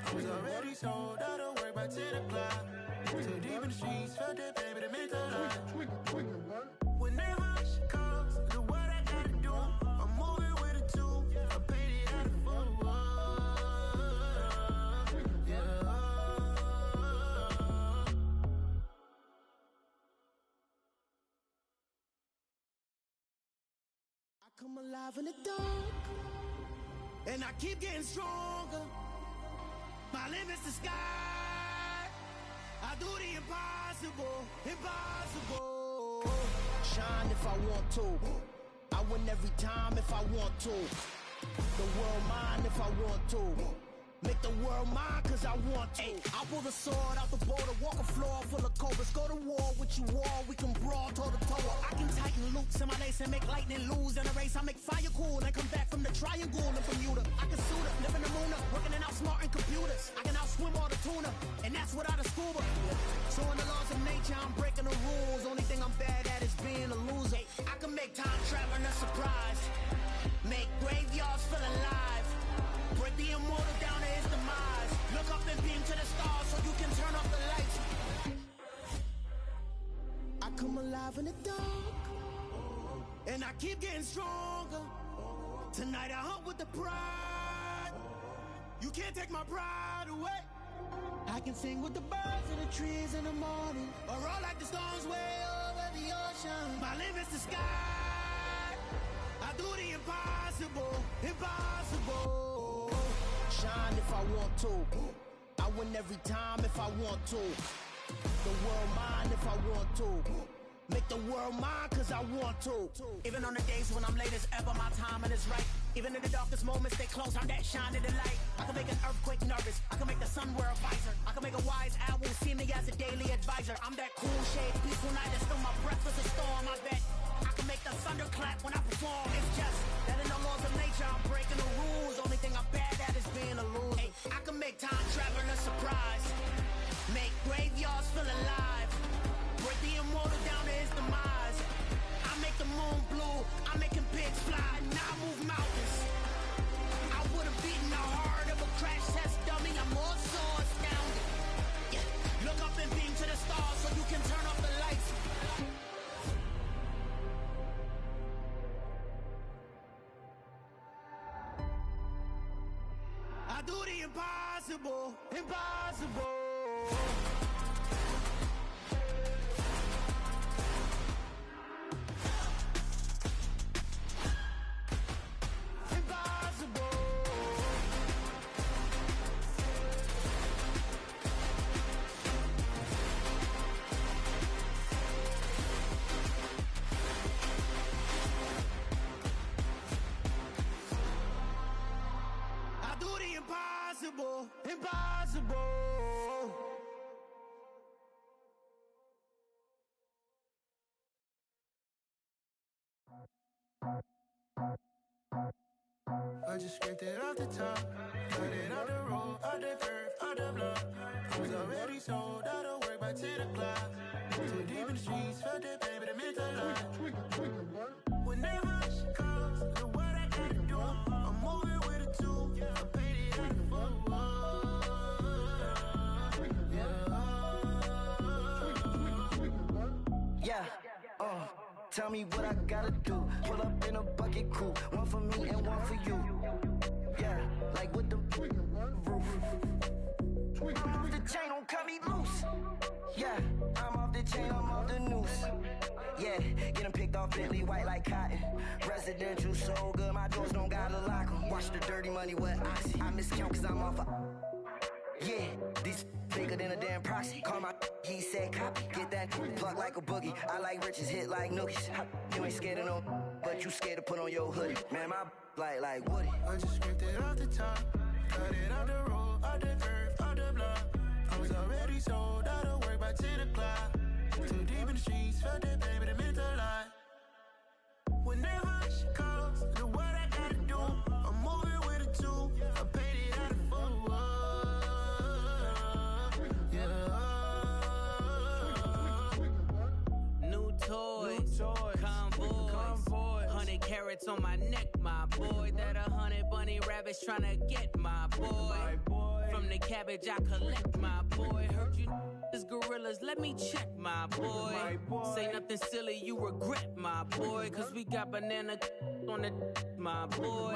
[SPEAKER 2] I was already sold out of work by 10 o'clock. Too deep in the streets, felt that baby, the mental lie. When they hush calls, look what I gotta do. I'm moving with a two, I paid it out of full.
[SPEAKER 7] I come alive in the dark, and I keep getting stronger. My limit's the sky. I do the impossible, impossible. Shine if I want to. I win every time if I want to. The world mine if I want to. Make the world mine cause I want to. I pull the sword out the border, walk a floor full of cobras. Go to war with you all, we can brawl toe to toe. I can tighten loops in my lace and make lightning lose in a race. I make fire cool and come back from the triangle in Bermuda. I can suit up, live in the moon up, working and outsmarting computers. I can outswim all the tuna, and that's without a scuba. So in the laws of nature, I'm breaking the rules. Only thing I'm bad at is being a loser. I can make time traveling a surprise, make graveyards feel alive, break the immortal down to his demise. Look up and beam to the stars so you can turn off the lights. I come alive in the dark, and I keep getting stronger. Tonight I hunt with the pride. You can't take my pride away. I can sing with the birds and the trees in the morning, or roll like the storms way over the ocean. My limit's the sky. I do the impossible, impossible. Shine if I want to. I win every time if I want to. The world mine if I want to. Make the world mine cause I want to. Even on the days when I'm late as ever, my timing is right. Even in the darkest moments, they close, I'm that shining the light. I can make an earthquake nervous, I can make the sun wear a visor. I can make a wise owl see me as a daily advisor. I'm that cool shade, peaceful night, and still my breath is a storm. I bet I can make the thunder clap when I perform. It's just that in the laws of nature, I'm breaking the rules. Only thing I'm bad at is being a loser. I can make time traveling a surprise, make graveyards feel alive, break the immortal down to his demise. I make the impossible, impossible. Impossible, impossible.
[SPEAKER 2] I just scraped it off the top, cut it out the road, out the curve, out the block. I was already sold out of work by 10 o'clock. Too deep in the streets, felt that pain, but it meant a lot. Whenever she calls, know what I gotta do. I'm moving with a two, I paid it out the full.
[SPEAKER 1] Yeah, tell me what I gotta do. Pull up in a bucket crew, one for me and one for you. Yeah, like with the roof. I'm off the chain, don't cut me loose. Yeah, I'm off the chain, I'm off the noose. Yeah, getting picked off Bentley white like cotton. Residential so good, my doors don't gotta lock 'em. Watch the dirty money with oxy. I miscount cause I'm off a... Yeah, these bigger than a damn proxy. Call my he said copy. Get that plug like a boogie. I like riches, hit like nookies. You ain't scared of no, but you scared to put on your hoodie. Man, my like Woody.
[SPEAKER 2] I just scraped it off the top, cut it out the road, out the curve, out the block. I was already sold out of work by 10 o'clock. Too deep in the streets, felt that pain, but it meant a lot. Whenever she calls, know what I gotta do. I'm moving with a two, I paid it out of full.
[SPEAKER 3] New toys, convoy, 100 carats on my neck, my boy. That 100 bunny rabbits tryna get my boy. From the cabbage I collect, my boy. Heard you is gorillas, let me check, my boy. Say nothing silly, you regret, my boy. Cause we got banana on the my boy.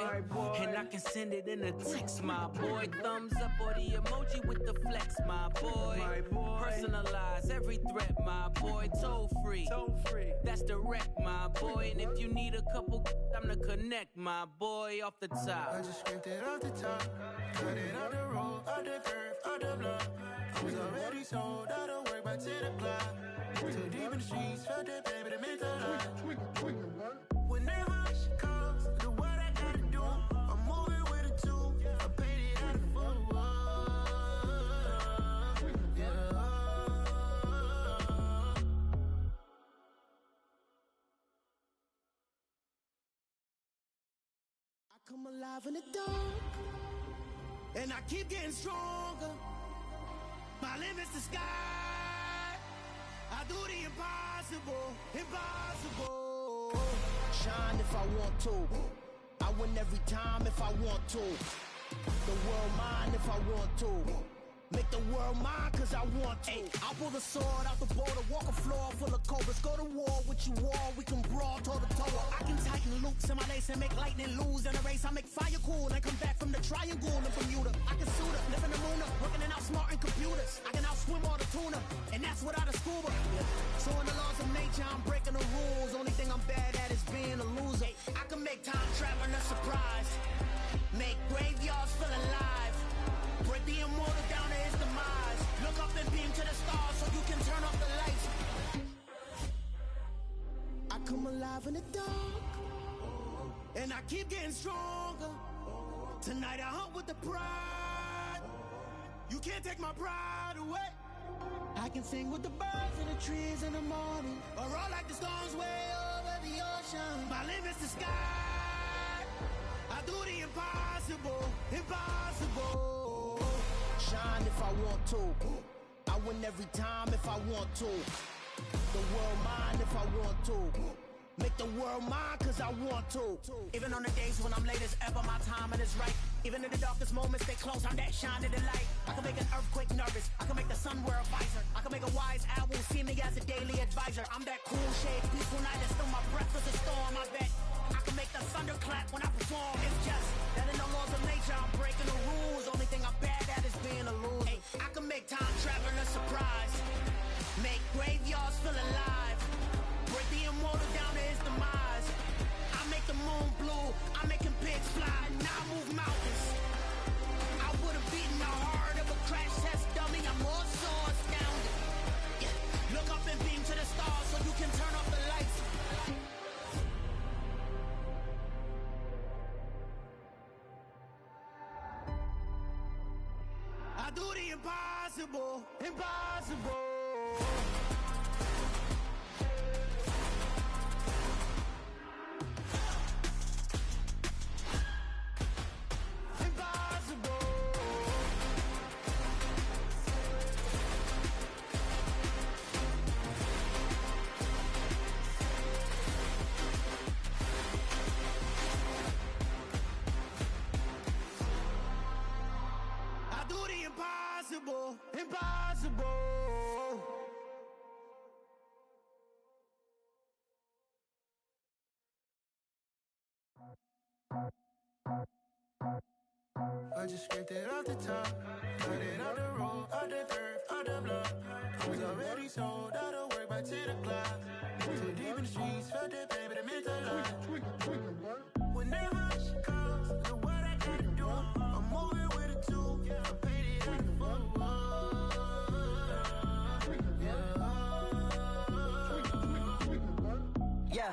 [SPEAKER 3] And I can send it in a text, my boy. Thumbs up or the emoji with the flex, my boy. Personalize every threat, my boy. Toll free, that's direct, my boy. And if you need a couple, I'm to connect, my boy, off the top.
[SPEAKER 2] I just scraped it off the top, cut it out the road, out the curve, out the block. I was already sold out of work by 10 o'clock. Too deep in the streets, felt that pain, but it meant a lot. Whenever she calls, know what I gotta do. I'm moving with a two, I paid it out of full.
[SPEAKER 7] I come alive in the dark, and I keep getting stronger. My limit's the sky. I do the impossible, impossible. Shine if I want to. I win every time if I want to. The world mine if I want to. Make the world mine cause I want to. Ay, I'll pull the sword out the border, walk a floor full of cobras. Go to war with you all, we can brawl toe to toe. I can tighten loops in my lace and make lightning lose in a race. I make fire cool and come back from the triangle in Bermuda. I can suit up, live in the moon up, working and outsmarting computers. I can outswim all the tuna, and that's without a scuba. So in the laws of nature, I'm breaking the rules. Only thing I'm bad at is being a loser. I can make time traveling a surprise, make graveyards feel alive. Break the immortal down to his demise. Look up and beam to the stars so you can turn off the lights. I come alive in the dark, and I keep getting stronger. Tonight I hunt with the pride. You can't take my pride away. I can sing with the birds and the trees in the morning, or roll like the storms way over the ocean. My limit's the sky. I do the impossible, impossible. Shine if I want to. I win every time if I want to. The world mine if I want to. Make the world mine cause I want to. Even on the days when I'm late as ever, my timing is right. Even in the darkest moments, stay close, I'm that shining the light. I can make an earthquake nervous, I can make the sun wear a visor. I can make a wise owl see me as a daily advisor. I'm that cool shade, peaceful night, and still my breath is a storm, I bet. I can make the thunder clap when I perform. It's just that in the laws of nature, I'm breaking the rules. Only thing I'm make time traveling a surprise. Make graveyards feel alive. Break the immortal down to his demise. I make the moon blue, I'm making pigs fly. Now I move mountains. I would have beaten the heart of a crash test dummy. I'm more so astounded. Yeah. Look up and beam to the stars so you can turn off the lights. I do the impossible, impossible. Impossible, impossible.
[SPEAKER 2] I just scraped it off the top, cut it off the road, off the curve, off the block. I was already sold out of work by 10 o'clock. Too deep in the streets, felt that pain, but it meant a lot. Whenever she calls, look what I gotta do. I'm moving with a two, I'm painted out of full.
[SPEAKER 1] Yeah,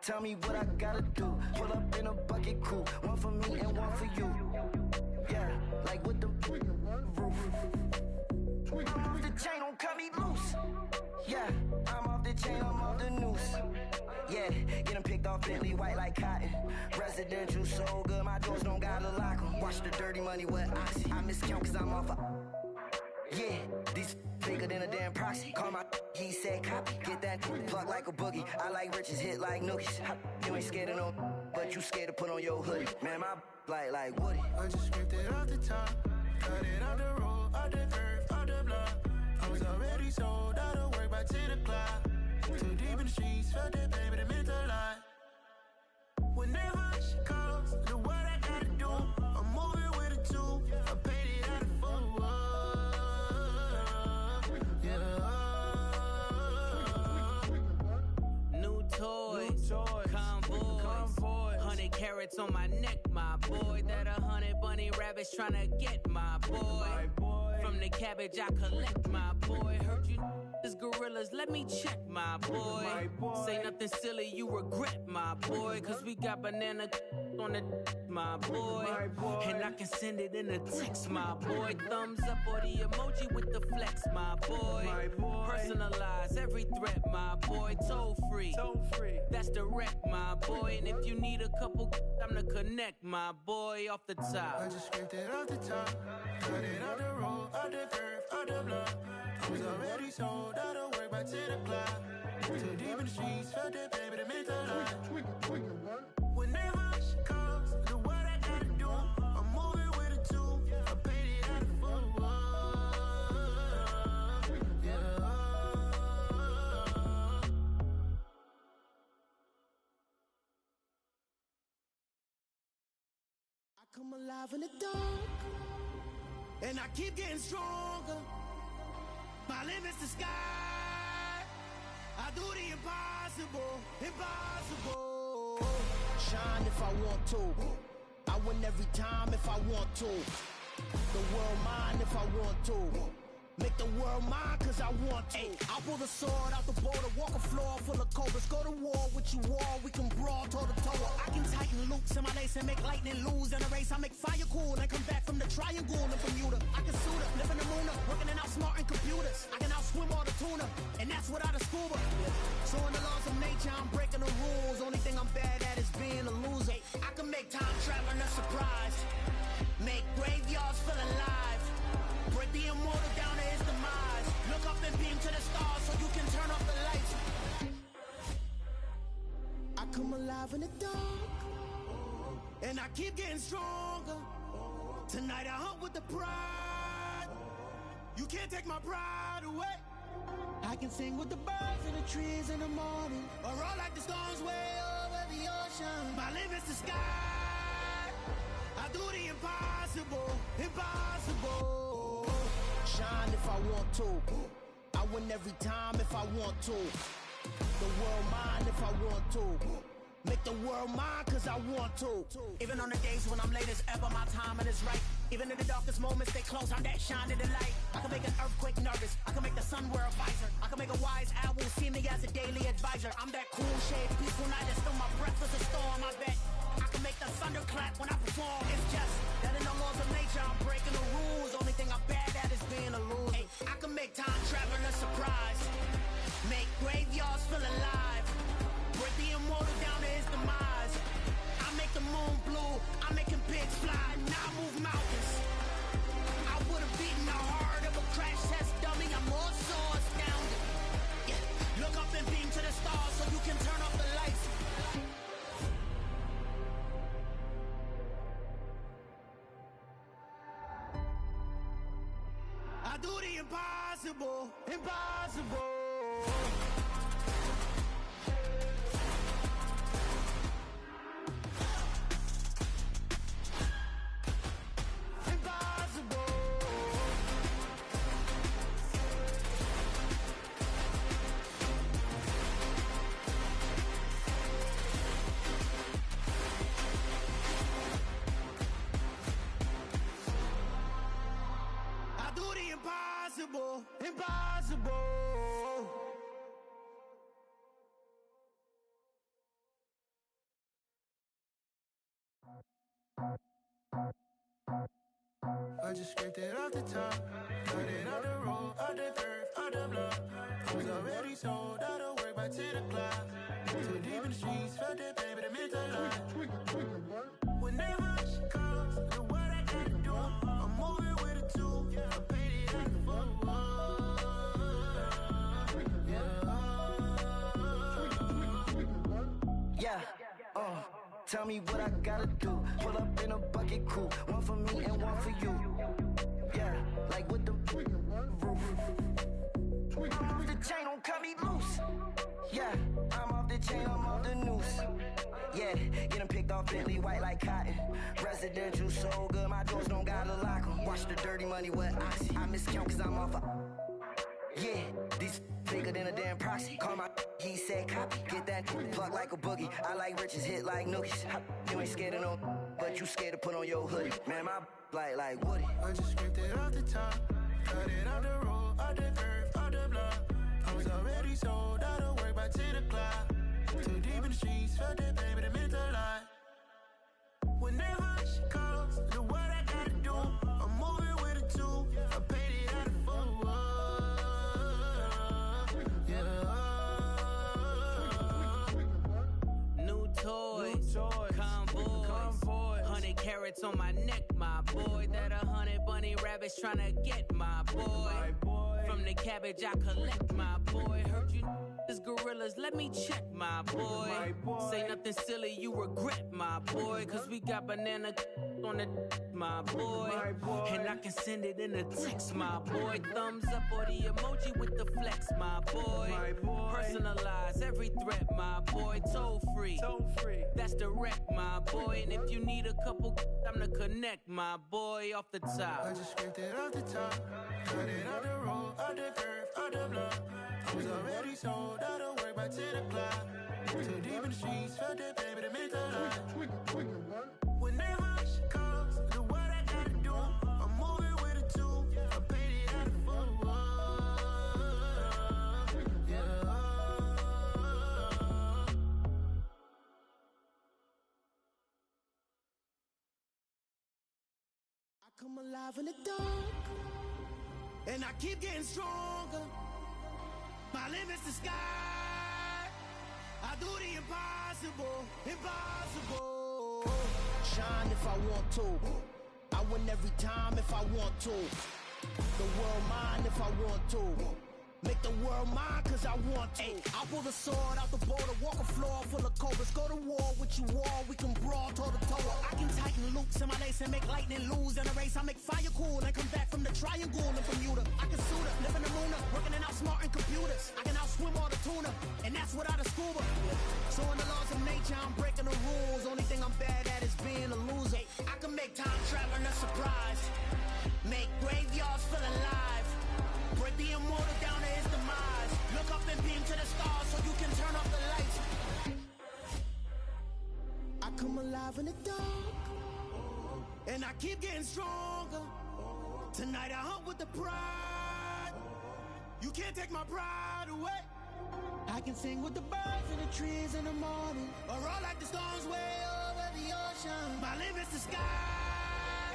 [SPEAKER 1] tell me what I gotta do. Pull up in a bucket crew, one for me and one for you. Yeah, like with the roof. I'm off the chain, don't cut me loose. Yeah, I'm off the chain, I'm off the noose. Yeah, getting picked off Bentley white like cotton. Residential so good, my doors don't gotta lock 'em. Watch the dirty money with oxy. I miscount cause I'm off yeah, these bigger than a damn proxy. Call my he said copy. Get that plug like a boogie. I like riches, hit like nookies. You ain't scared of no, but you scared to put on your hoodie. Man, my like Woody.
[SPEAKER 2] I just scraped it off the top, cut it off the road, off the curve, off the block. I was already sold out of work by 10 o'clock. Too deep in the streets, felt that pain, but it meant a lot. Whenever she calls, look what I gotta do. I'm moving with a two, I'm painted out of full.
[SPEAKER 3] New toys, convoy, 100 carats on my neck, my boy. That 100 bunny rabbits tryna get my boy. From the cabbage I collect, my boy. Heard you is gorillas, let me check, my boy. Say nothing silly, you regret, my boy. Cause we got banana on the my boy. And I can send it in a text, my boy. Thumbs up or the emoji with the flex, my boy. Personalize every threat, my boy. Toll free, that's direct, my boy. And if you need a couple, I'm the connect, my boy. Off the top,
[SPEAKER 2] I just scraped it off the top, cut it off the road, off the curve, off the block. I was already sold out of work by 10 o'clock. Too deep in the streets, felt that pain, but it meant a lot. Whenever she calls, look what I gotta do. I'm moving with a two, I'm painted out of full.
[SPEAKER 7] I come alive in the dark, and I keep getting stronger. My limit's the sky. I do the impossible, impossible. Shine if I want to. I win every time if I want to. The world mine if I want to. Make the world mine cause I want to. I'll pull the sword out the border, walk a floor full of cobras. Go to war with you all, we can brawl toe to toe. I can tighten loops in my lace and make lightning lose in a race. I make fire cool and come back from the triangle in Bermuda. I can suit up, live in the moon up, working and outsmarting computers. I can outswim all the tuna, and that's without a scuba. So in the laws of nature, I'm breaking the rules. Only thing I'm bad at is being a loser. I can make time traveling a surprise. Make graveyards feel alive. Break the immortal down to his demise. Look up and beam to the stars so you can turn off the lights. I come alive in the dark, and I keep getting stronger. Tonight I hunt with the pride. You can't take my pride away. I can sing with the birds and the trees in the morning, or roll like the storms way over the ocean. My limit's the sky. I do the impossible, impossible. Shine if I want to. I win every time if I want to. The world mine if I want to. Make the world mine cause I want to. Even on the days when I'm late as ever, my timing is right. Even in the darkest moments, they close, I'm that shining the light. I can make an earthquake nervous, I can make the sun wear a visor. I can make a wise owl see me as a daily advisor. I'm that cool shade, peaceful night, and still my breath is a storm, I bet. I can make the thunder clap when I perform. It's just that in the laws of nature, I'm breaking the rules. Only thing I'm bad at is being a loser. Hey, I can make time traveling a surprise. Make graveyards feel alive. Break the immortal down to his demise. I make the moon blue, I'm making pigs fly, now I move mountains. I would've beaten the heart of a crash test dummy, I'm more so astounded. Yeah. Look up and beam to the stars so you can turn off the lights. I do the impossible, impossible. Impossible, impossible.
[SPEAKER 2] I just scraped it off the top, cut it out the road, out the curve, out the block. I was already sold out of work by 10 o'clock. Too deep in the streets, felt that pain, but it meant a lot. Whenever she calls, know what I gotta do. I'm moving with a two, I paid it out the full.
[SPEAKER 1] Yeah, tell me what I gotta do. Pull up in a bucket crew, one for me and one for you. Yeah, like with the roof. I'm off the chain, don't cut me loose. Yeah, I'm off the chain, I'm off the noose. Yeah, getting picked off Bentley white like cotton. Residential so good, my doors don't gotta lock 'em. Watch the dirty money with oxy. I miscount cause I'm off a... Yeah, these bigger than a damn proxy. Call my he said copy. Get that plug like a boogie. I like riches, hit like nookies. You ain't scared of no, but you scared to put on your hoodie. Man, my like Woody.
[SPEAKER 2] I just scraped it off the top, cut it out the road, out the curve, out the block. I was already sold out of work by 10 o'clock. Too deep in the streets, felt that pain, but it meant a lot. Whenever she calls, know what I gotta do. I'm moving with a two, I paid it out of full.
[SPEAKER 3] New toys, convoy, 100 carats on my neck, my boy. That 100 bunny rabbits tryna get my boy. From the cabbage I collect, my boy. Heard you is gorillas, let me check, my boy. Say nothing silly, you regret, my boy. Cause we got banana on the my boy. And I can send it in a text, my boy. Thumbs up or the emoji with the flex, my boy. Personalize every threat, my boy. Toll free, that's direct, my boy. And if you need a couple, I'm to connect, my boy, off the top.
[SPEAKER 2] I just scraped it off the top, cut it out the road, out the curve, out the block. I was already sold out of work by 10 o'clock. Too deep in the streets, felt that pain, but it meant a lot. Whenever she calls, know what I gotta do. I'm moving with a two, I paid it out of full.
[SPEAKER 7] I come alive in the dark, and I keep getting stronger. My limit's the sky. I do the impossible, impossible. Shine if I want to. I win every time if I want to. The world mine if I want to. Make the world mine cause I want to. Ay, I'll pull the sword out the border, walk a floor full of cobras. Go to war with you all, we can brawl toe to toe. I can tighten loops in my lace and make lightning lose in a race. I make fire cool and come back from the triangle in Bermuda. I can suit up, live in the moon up, working and outsmarting computers. I can outswim all the tuna, and that's without a scuba. So in the laws of nature, I'm breaking the rules. Only thing I'm bad at is being a loser. I can make time traveling a surprise. Make graveyards feel alive. come alive in the dark, and I keep getting stronger. Tonight I hunt with the pride. You can't take my pride away. I can sing with the birds and the trees in the morning, or roll like the storms way over the ocean. My limit's the sky.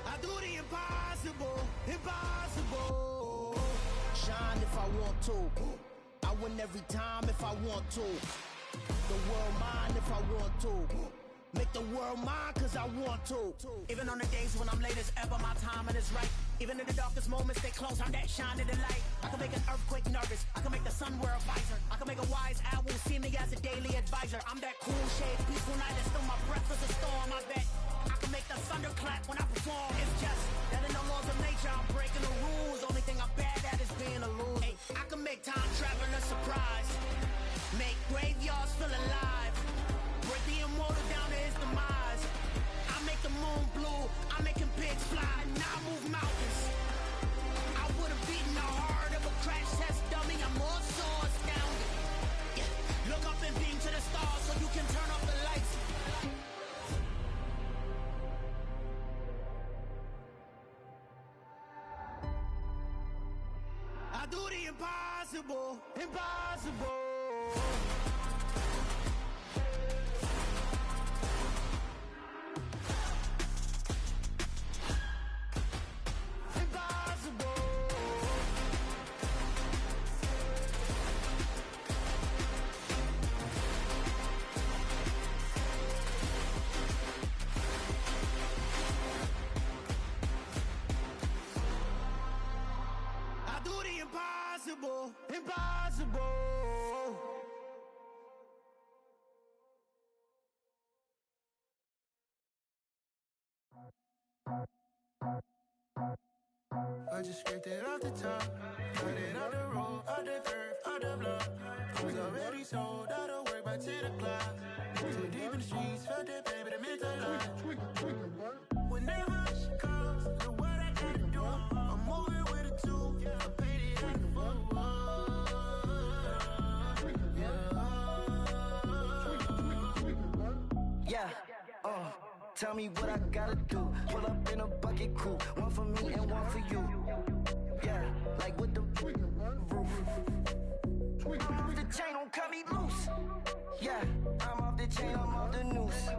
[SPEAKER 7] I do the impossible, impossible. Shine if I want to. I win every time if I want to. The world mine if I want to. Make the world mine cause I want to. Even on the days when I'm late as ever, my timing is right. Even in the darkest moments, stay close, I'm that shine in the light. I can make an earthquake nervous, I can make the sun wear a visor. I can make a wise owl see me as a daily advisor. I'm that cool shade, peaceful night, and still my breath is a storm, I bet. I can make the thunder clap when I perform. It's just that in the laws of nature, I'm breaking the rules. Only thing I'm bad at is being a loser. Hey, I can make time traveling a surprise. Make graveyards feel alive. Break the immortal down to his demise. I make the moon blue, I'm making pigs fly. Now I move mountains. I would have beaten the heart of a crash test dummy. I'm more so astounded. Yeah. Look up and beam to the stars so you can turn off the lights. I do the impossible, impossible. Impossible, impossible.
[SPEAKER 2] I just scraped it off the top, got it on the road, on the curve, on the block. I was already sold out of work by 10 o'clock. Too deep in the streets, felt that pain, but it meant a lot. Whenever she calls, know what I gotta do. I'm moving with a two, I paid it out the full.
[SPEAKER 1] Yeah, tell me what I gotta do. Pull up in a bucket crew, one for me and one for you. Yeah, like with the roof. I'm off the chain, don't cut me loose. Yeah, I'm off the chain, I'm off the noose.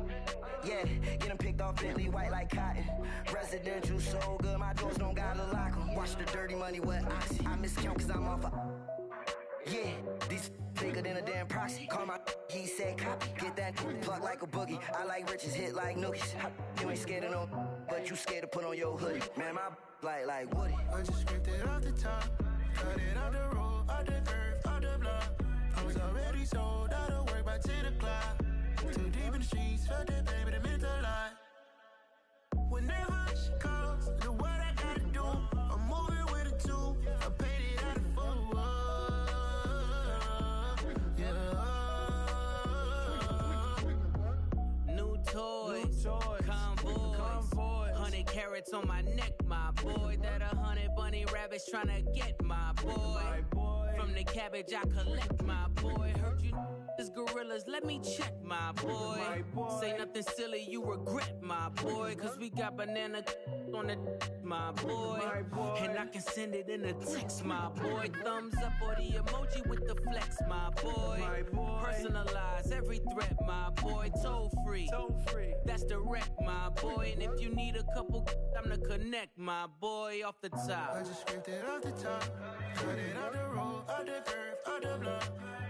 [SPEAKER 1] Yeah, getting picked off Bentley white like cotton. Residential so good, my doors don't gotta lock 'em. Watch the dirty money with oxy. I miscount cause I'm off a... Yeah, these bigger than a damn proxy. Call my he said copy. Get that plug like a boogie. I like riches, hit like nookies. You ain't scared of no, but you scared to put on your hoodie. Man, my like Woody.
[SPEAKER 2] I just scraped it off the top, got it on the road, on the curve, on the block. I was already sold out of work by 10 o'clock. Too deep in the streets, felt that pain, but it meant a lot. Whenever she calls, know what I gotta do. I'm moving with a two, I paid it out of full.
[SPEAKER 3] New toys, convoys, 100 carats on my neck, my boy. That 100 bunny rabbits tryna get my boy. From the cabbage I collect, my boy. Heard you is gorillas, let me check, my boy. Say nothing silly, you regret, my boy. Cause we got banana on the my boy. And I can send it in a text, my boy. Thumbs up or the emoji with the flex, my boy. Personalize every threat, my boy. Toll free, that's direct, my boy. And if you need a couple, I'm the connect, my boy. Off the top,
[SPEAKER 2] I just scraped it off the top, got it on the road, on the curve, on the block.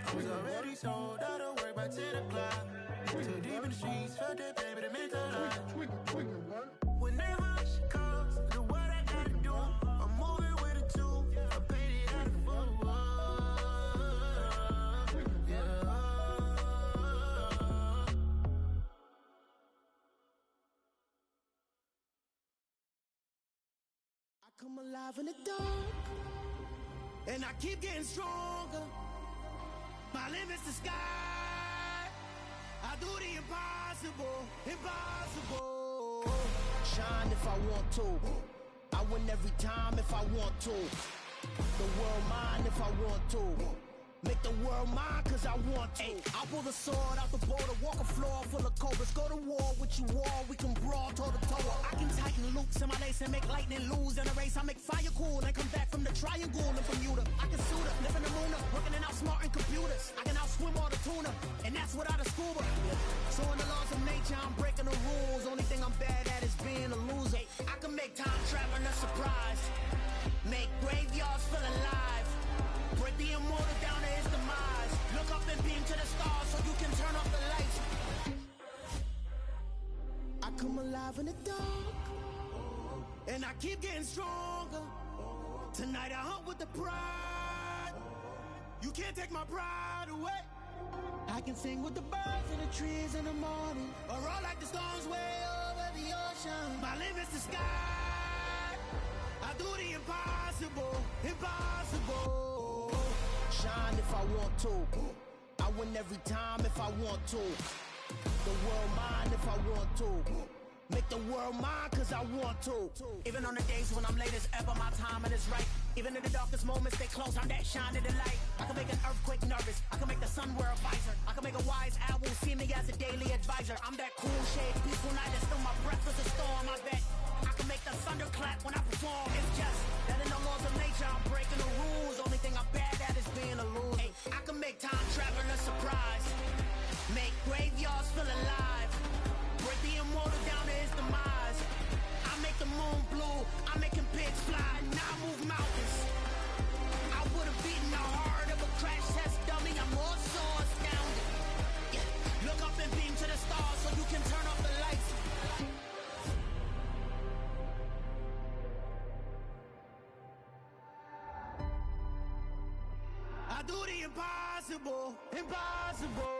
[SPEAKER 2] I was already sold out of work by 10 o'clock. Too deep in the streets, felt that pain, but it meant a lot. Whenever she calls, know what I gotta do. I'm moving with a two, I paid it out of full.
[SPEAKER 7] I come alive in the dark, and I keep getting stronger. My limit's the sky. I do the impossible, impossible. Shine if I want to. I win every time if I want to. The world mine if I want to. Make the world mine cause I want to. I pull the sword out the border, walk a floor full of cobras. Go to war with you all, we can brawl toe to toe. I can tighten loops in my lace and make lightning lose in a race. I make fire cool and come back from the triangle in Bermuda. I can suit up, live in the moon up, working and outsmarting computers. I can outswim all the tuna, and that's without a scuba. So in the laws of nature, I'm breaking the rules. Only thing I'm bad at is being a loser. I can make time traveling a surprise, make graveyards feel alive, break the immortal down to his demise. Look up and beam to the stars so you can turn off the lights. I come alive in the dark, and I keep getting stronger. Tonight I hunt with the pride. You can't take my pride away. I can sing with the birds and the trees in the morning, or roll like the storms way over the ocean. My limit's the sky. I do the impossible, impossible. Shine if I want to. I win every time if I want to. The world mine if I want to. Make the world mine cause I want to. Even on the days when I'm late as ever, my timing is right. Even in the darkest moments, they close, I'm that shining the light. I can make an earthquake nervous, I can make the sun wear a visor. I can make a wise owl see me as a daily advisor. I'm that cool shade, peaceful night, and still my breath is a storm. I bet I can make the thunder clap when I perform. It's just that in the laws of nature, I'm breaking the rules. Only thing I'm bad at is being a loser. I can make time traveling a surprise, make graveyards feel alive, break the immortal down to his demise. I make the moon blue, I make him pigs fly, now I move mountains. I would've beaten the heart of a crash test dummy, I'm more so astounded. Yeah. Look up and beam to the stars so you can turn off the lights. I do the impossible, impossible.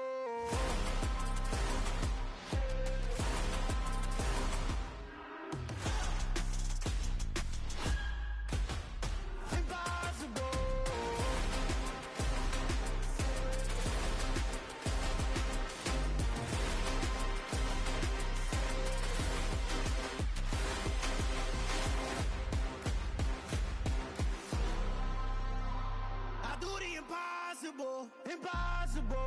[SPEAKER 7] Impossible, impossible.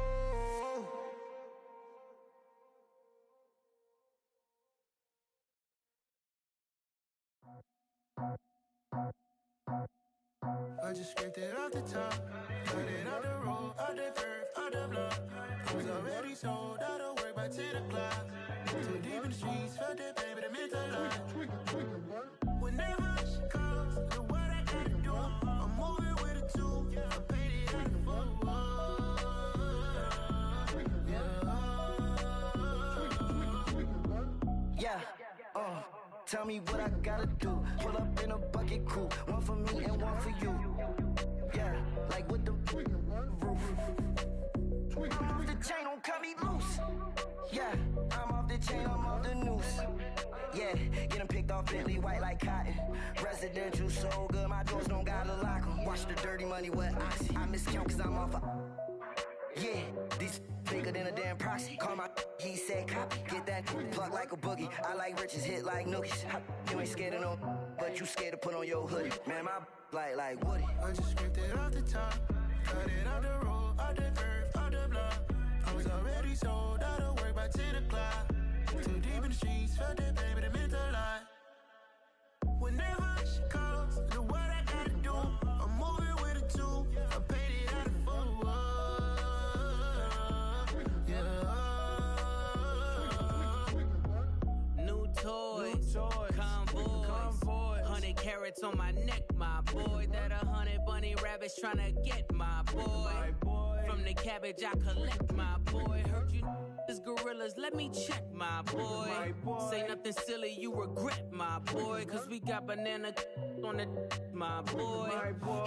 [SPEAKER 2] I just scraped it off the top, cut it out the road, out the curve, out the block. I was already sold, out of work by 10 o'clock. Too deep in the streets, felt that baby, the mental lie. Whenever she calls, the what I gotta do, I'm moving with a two. I paid it out the full.
[SPEAKER 1] Yeah, tell me what I gotta do. Pull up in a bucket crew, one for me and one for you. Yeah, like with the roof. I'm off the chain, don't cut me loose. Yeah, I'm off the chain, I'm off the noose. Yeah, get them picked off Bentley white like cotton. Residential so good, my doors don't gotta lock 'em. Watch the dirty money with oxy. I miscount cause I'm off a... Yeah, these bigger than a damn proxy. Call my he said copy. Get that plug like a boogie. I like riches, hit like nookies. You ain't scared of no, but you scared to put on your hoodie. Man, my like Woody.
[SPEAKER 2] I just scraped it off the top, cut it out the road, out the curve, out the block. I was already sold, out of work by 10 o'clock. Too deep in the streets, felt that baby, the mental lie. Whenever she calls, the what I gotta do, I'm moving with a two. I paid it out of full.
[SPEAKER 3] New toys, convoys, 100 carats on my neck, my boy. That 100 bunny rabbits tryna get my boy. From the cabbage I collect, my boy. Heard you is gorillas, let me check, my boy. Say nothing silly, you regret, my boy. Cause we got banana on the my boy.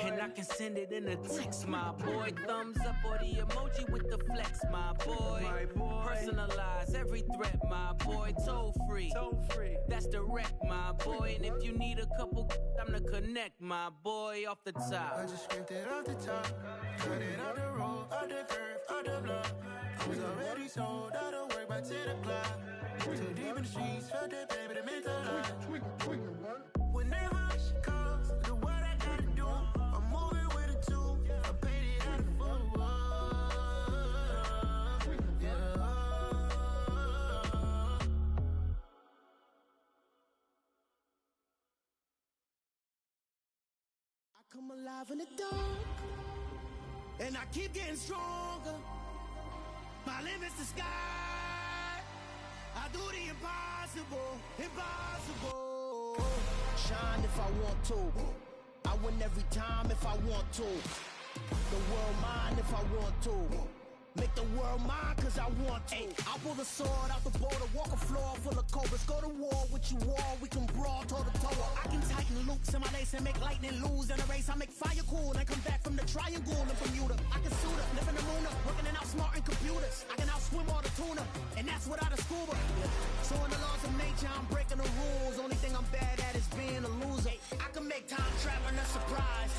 [SPEAKER 3] And I can send it in a text, my boy. Thumbs up or the emoji with the flex, my boy. Personalize every threat, my boy. Toll free, that's direct, my boy. And if you need a couple, I'm to connect, my boy. Off the top,
[SPEAKER 2] I just scraped it off the top, cut it out the road, out the curve, out the block. I was already sold, out of work by 10 o'clock. Too deep in the streets, felt that baby, the mental lie. Whenever she calls, the what I gotta do, I'm moving with a two. I paid it out of full.
[SPEAKER 7] come alive in the dark, and I keep getting stronger. My limit's the sky. I do the impossible, impossible. Shine if I want to. I win every time if I want to. The world mine if I want to. Make the world mine cause I want to. Ay, I'll pull the sword out the border, walk a floor full of cobras. Go to war with you all, we can brawl toe to toe. I can tighten loops in my lace and make lightning lose in a race. I make fire cool and come back from the triangle in Bermuda. I can suit up, live in the moon up, working and outsmarting computers. I can outswim all the tuna, and that's without a scuba. So in the laws of nature, I'm breaking the rules. Only thing I'm bad at is being a loser. I can make time traveling a surprise,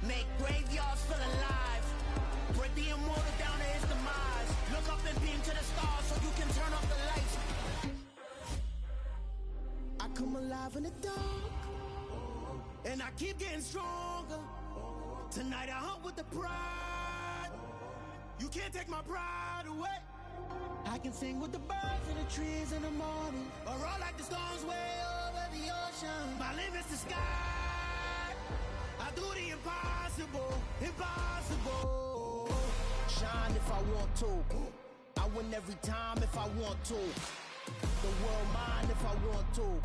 [SPEAKER 7] make graveyards feel alive. Break the immortal down to his demise. Look up and beam to the stars so you can turn off the lights. I come alive in the dark, and I keep getting stronger. Tonight I hunt with the pride. You can't take my pride away. I can sing with the birds and the trees in the morning, or roll like the storms way over the ocean. My limit's the sky. I do the impossible, impossible. Shine if I want to. I win every time if I want to. The world mine if I want to.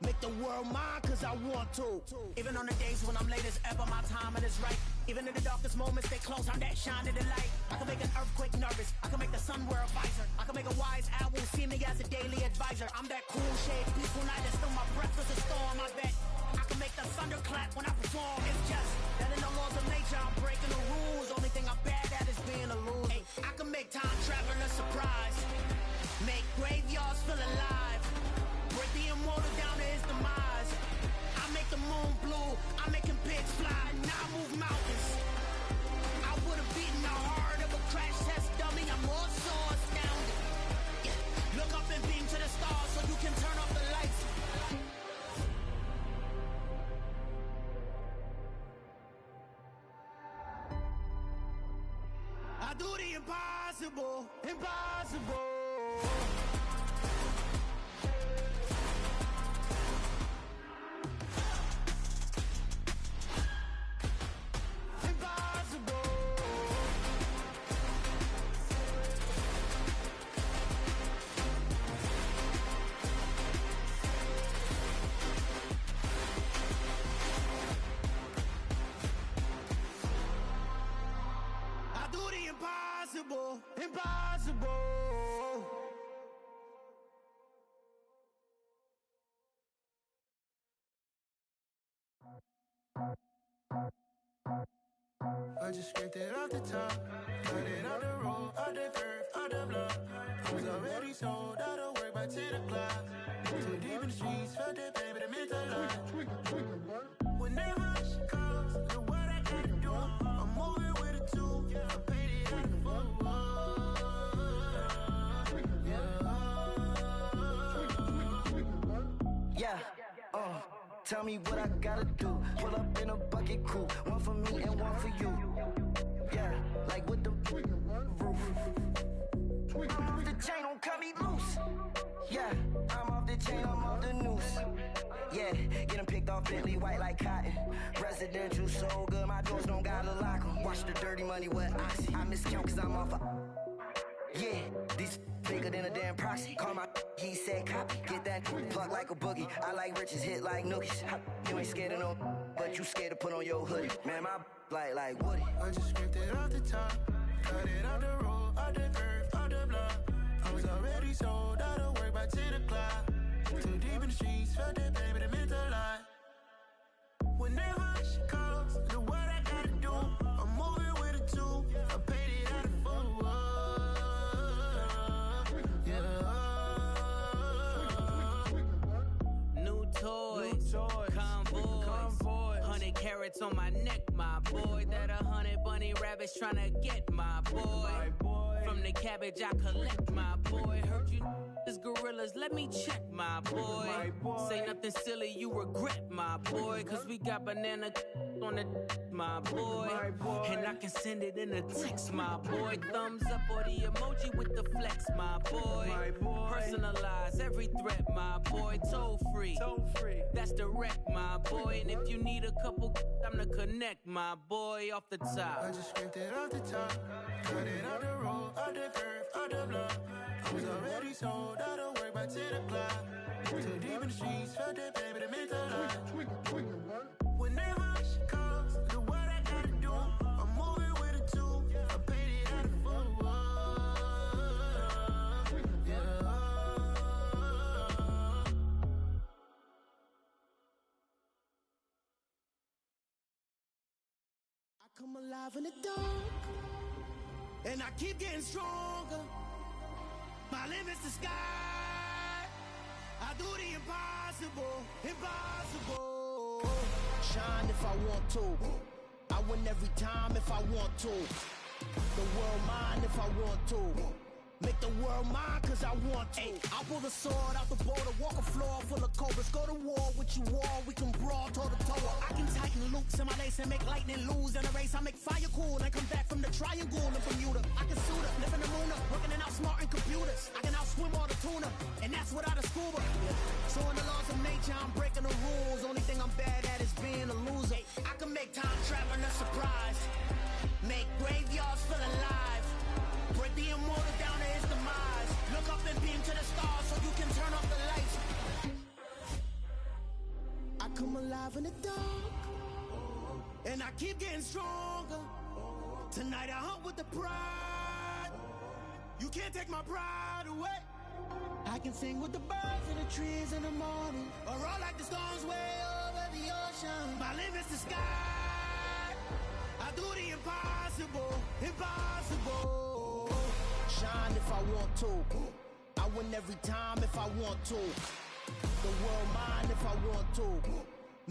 [SPEAKER 7] Make the world mine cause I want to. Even on the days when I'm late as ever, my timing is right. Even in the darkest moments, they close, I'm that shining the light. I can make an earthquake nervous, I can make the sun wear a visor. I can make a wise owl see me as a daily advisor. I'm that cool shade, peaceful night, and still my breath is a storm, I bet. I can make the thunder clap when I perform. It's just that in the laws of nature, I'm breaking the rules. Only thing I'm bad at is being a loser. Ay, I can make time traveling a surprise, make graveyards feel alive. Break the immortal down to his demise. I make the moon blue, I'm making pigs fly. Now I move mountains. I would've beaten the heart of a crash test dummy. I'm more so astounded. Yeah. Look up and beam to the stars so you can turn off the lights. I do the impossible, impossible. Impossible, impossible.
[SPEAKER 2] I just scraped it off the top, cut it on the road, on the curve, on the block. I was already sold out of work by 10 o'clock. Too deep in the streets, felt that pain, but it meant a lot. Whenever she calls, the what I gotta do, I'm moving with a two. I paid it out the full.
[SPEAKER 1] Yeah, tell me what I gotta do. Pull up in a bucket crew, one for me and one for you. Yeah, like with the roof. I'm off the chain, don't cut me loose. Yeah, I'm off the chain, I'm off the noose. Yeah, getting picked off Bentley white like cotton. Residential so good, my doors don't gotta lock 'em. Watch the dirty money with oxy. I miscount cause I'm off yeah, these bigger than a damn proxy. Call my he said copy. Get that plug like a boogie. I like riches, hit like nookies. You ain't scared of no, but you scared to put on your hoodie. Man, my like Woody.
[SPEAKER 2] I just scraped it off the top, cut it on the road, on the curve, on the block. I was already sold out of work by 10 o'clock. Too deep in the streets, felt that pain, but it meant a lot. Whenever she calls, the what I gotta do, I'm moving with a two. I paid it out of full.
[SPEAKER 3] New toys, convoys, 100 carats on my neck, my boy. That 100 bunny rabbits tryna get my boy. From the cabbage I collect, my boy. Heard you is gorillas, let me check, my boy. Say nothing silly, you regret, my boy. Cause we got banana on the my boy. And I can send it in a text, my boy. Thumbs up or the emoji with the flex, my boy. Personalized, neutralize every threat, my boy. Toll free. That's direct, my boy. And if you need a couple, I'm to connect, my boy, off the top.
[SPEAKER 2] I just scraped it off the top, cut it out the road, out the curve, out the block. I was already sold out of work by 10 o'clock. Too deep in the streets, felt that baby, the mental lie. Whenever she calls, do what I gotta do. I'm moving with a two, I paid it out of full. Yeah.
[SPEAKER 7] I come alive in the dark, and I keep getting stronger. My limit's the sky. I do the impossible, impossible. Shine if I want to. I win every time if I want to. The world mine if I want to. Make the world mine cause I want to. I pull the sword out the border, walk a floor full of cobras. Go to war with you all, we can brawl toe to toe. I can tighten loops in my lace and make lightning lose in a race. I make fire cool and come back from the triangle in Bermuda. I can suit up, live in the moon up, working and outsmarting computers. I can outswim all the tuna, and that's without a scuba. So in the laws of nature, I'm breaking the rules. Only thing I'm bad at is being a loser. I can make time traveling a surprise, make graveyards feel alive. Break the immortal down to his demise. Look up and beam to the stars so you can turn off the lights. I come alive in the dark, and I keep getting stronger. Tonight I hunt with the pride. You can't take my pride away. I can sing with the birds and the trees in the morning, or roll like the storms way over the ocean. My limit's the sky. I do the impossible, impossible. Shine if I want to. I win every time if I want to. The world mine if I want to.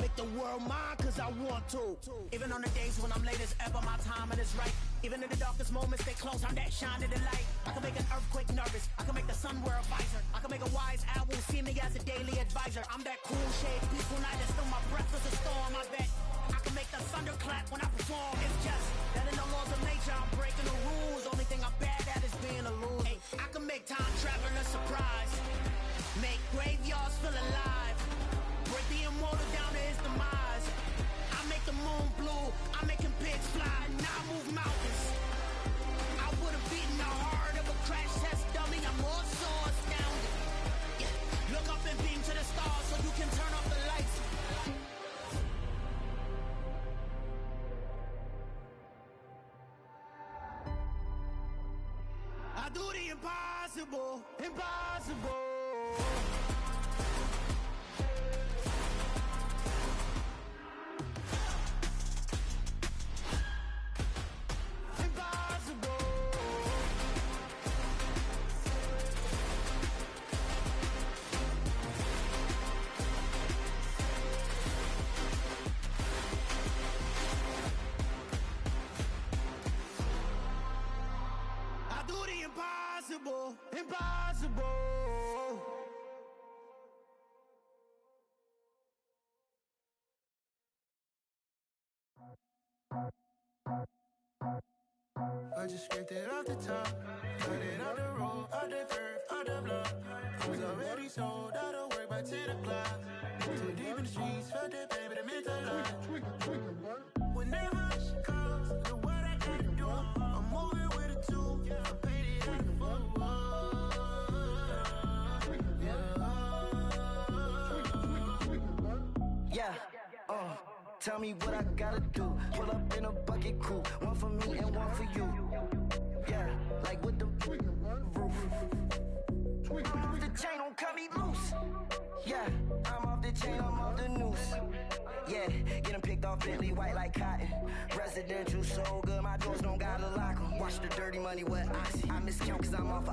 [SPEAKER 7] Make the world mine cause I want to. Even on the days when I'm late as ever, my timing is right. Even in the darkest moments, stay close, I'm that shine in the light. I can make an earthquake nervous, I can make the sun wear a visor. I can make a wise owl see me as a daily advisor. I'm that cool shade, peaceful night, and still my breath is a storm, I bet. I can make the thunder clap when I perform. It's just that in the laws of nature, I'm breaking the rules. Only thing I'm bad at is being a loser. Hey, I can make time traveling a surprise, make graveyards feel alive. Break the immortal down to his demise. I make the moon blue, I'm making pigs fly, now I move mountains. I would've beaten the heart of a crash test dummy, I'm more so astounded. Yeah. Look up and beam to the stars so you can turn off the lights. I do the impossible, impossible. Impossible, impossible.
[SPEAKER 2] I just scraped it off the top, cut it out the road, out the curve, out the block. I was already sold out of work by 10 o'clock. Too deep in the streets, felt that baby, the mental lie. Whenever she calls, do what I gotta do. I'm moving with a two, I paid it out of full.
[SPEAKER 1] Yeah, tell me what I gotta do. Pull up in a bucket crew, one for me and one for you. Yeah, like with the roof. I'm off the chain, don't cut me loose. Yeah, I'm off the chain, I'm off the noose. Yeah, getting picked off Bentley white like cotton. Residential so good, my doors don't gotta lock 'em. Watch the dirty money with oxy. I miscount cause I'm off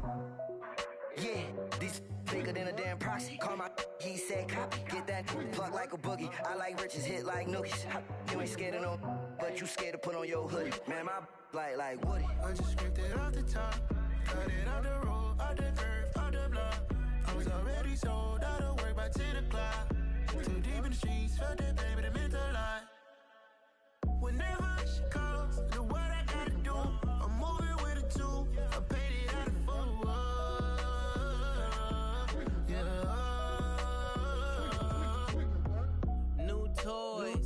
[SPEAKER 1] yeah, these bigger than a damn proxy. Call my he said copy. Get that plug like a boogie. I like riches, hit like nookies. You ain't scared of no, but you scared to put on your hoodie. Man, my like Woody.
[SPEAKER 2] I just scraped it off the top, cut it out the road, out the curve, out the block. I was already sold out of work by 10 o'clock. Too deep in the streets, felt that baby, the mental lie. Whenever she calls, do what I gotta do. I'm moving with a two, I paid it out of full. Yeah.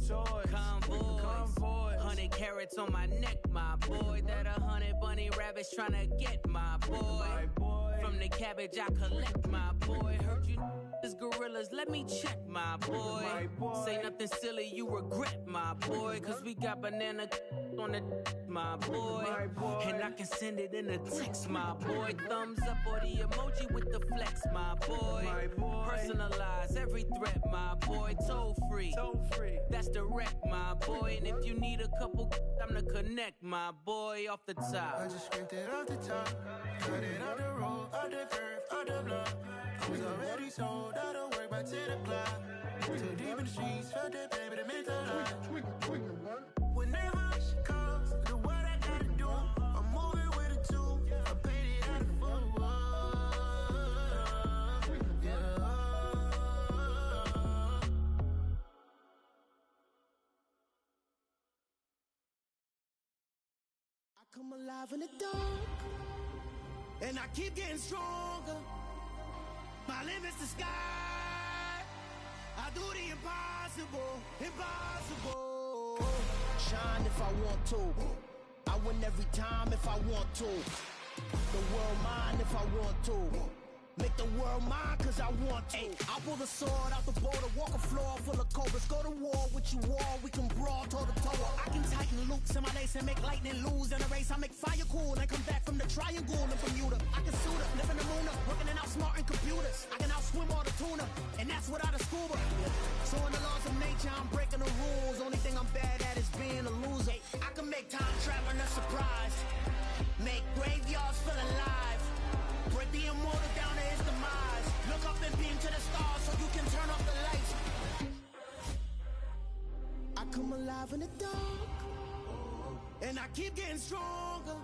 [SPEAKER 3] Convoys, 100 carats on my neck, my boy. That 100 bunny rabbits tryna get my boy. From the cabbage I collect, my boy. Heard you is gorillas, let me check, my boy. Say nothing silly, you regret, my boy. Cause we got banana on the my boy. And I can send it in a text, my boy. Thumbs up or the emoji with the flex, my boy. Personalize every threat, my boy. Toll free, that's direct, my boy. And if you need a couple, I'm to connect, my boy, off the top.
[SPEAKER 2] I just scraped it off the top, cut it off the road, off the curve, off the block. I was already sold out of work by 10 o'clock. Too deep in the streets, felt that baby, the mental lie. Whenever she calls, do what I gotta do. I'm moving with a two, I paid it out of full. Yeah.
[SPEAKER 7] I come alive in the dark, and I keep getting stronger. My limit's the sky. I do the impossible, impossible. Shine if I want to. I win every time if I want to. The world mine if I want to. Make the world mine cause I want to. I pull the sword out the border, walk a floor full of cobras. Go to war with you all, we can brawl toe to toe. I can tighten loops in my lace and make lightning lose in a race. I make fire cool and come back from the triangle in Bermuda. I can suit up, live in the moon up, working and outsmarting computers. I can outswim all the tuna, and that's without a scuba. So in the laws of nature, I'm breaking the rules. Only thing I'm bad at is being a loser. I can make time traveling a surprise, make graveyards feel alive. Break the immortal down to his demise. Look up and beam to the stars so you can turn off the lights. I come alive in the dark, and I keep getting stronger.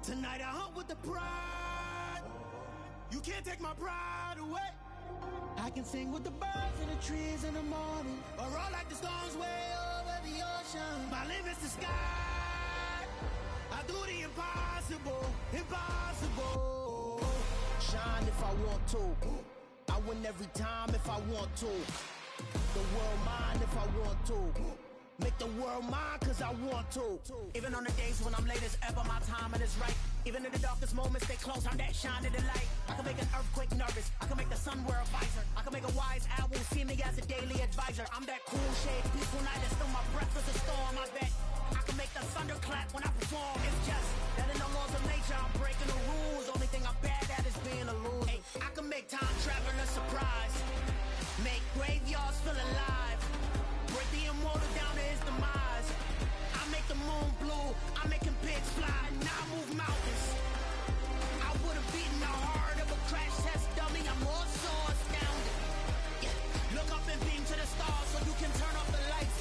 [SPEAKER 7] Tonight I hunt with the pride. You can't take my pride away. I can sing with the birds and the trees in the morning, or roll like the storms way over the ocean. My limit's the sky. I do the impossible, impossible. Shine if I want to. I win every time if I want to. The world mine if I want to. Make the world mine cause I want to. Even on the days when I'm late as ever, my timing is right. Even in the darkest moments, stay close, I'm that shine of the light. I can make an earthquake nervous, I can make the sun wear a visor. I can make a wise owl see me as a daily advisor. I'm that cool shade, peaceful night, and still my breath is a storm, I bet. I can make the thunder clap when I perform. It's just that in the laws of nature, I'm breaking the rules. Only thing I'm bad at is being a loser. Hey, I can make time traveling a surprise, make graveyards feel alive. Break the immortal down to his demise. I make the moon blue, I make him pigs fly, and I move mountains. I would've beaten the heart of a crash test dummy. I'm more so astounded. Yeah. Look up and beam to the stars so you can turn off the lights.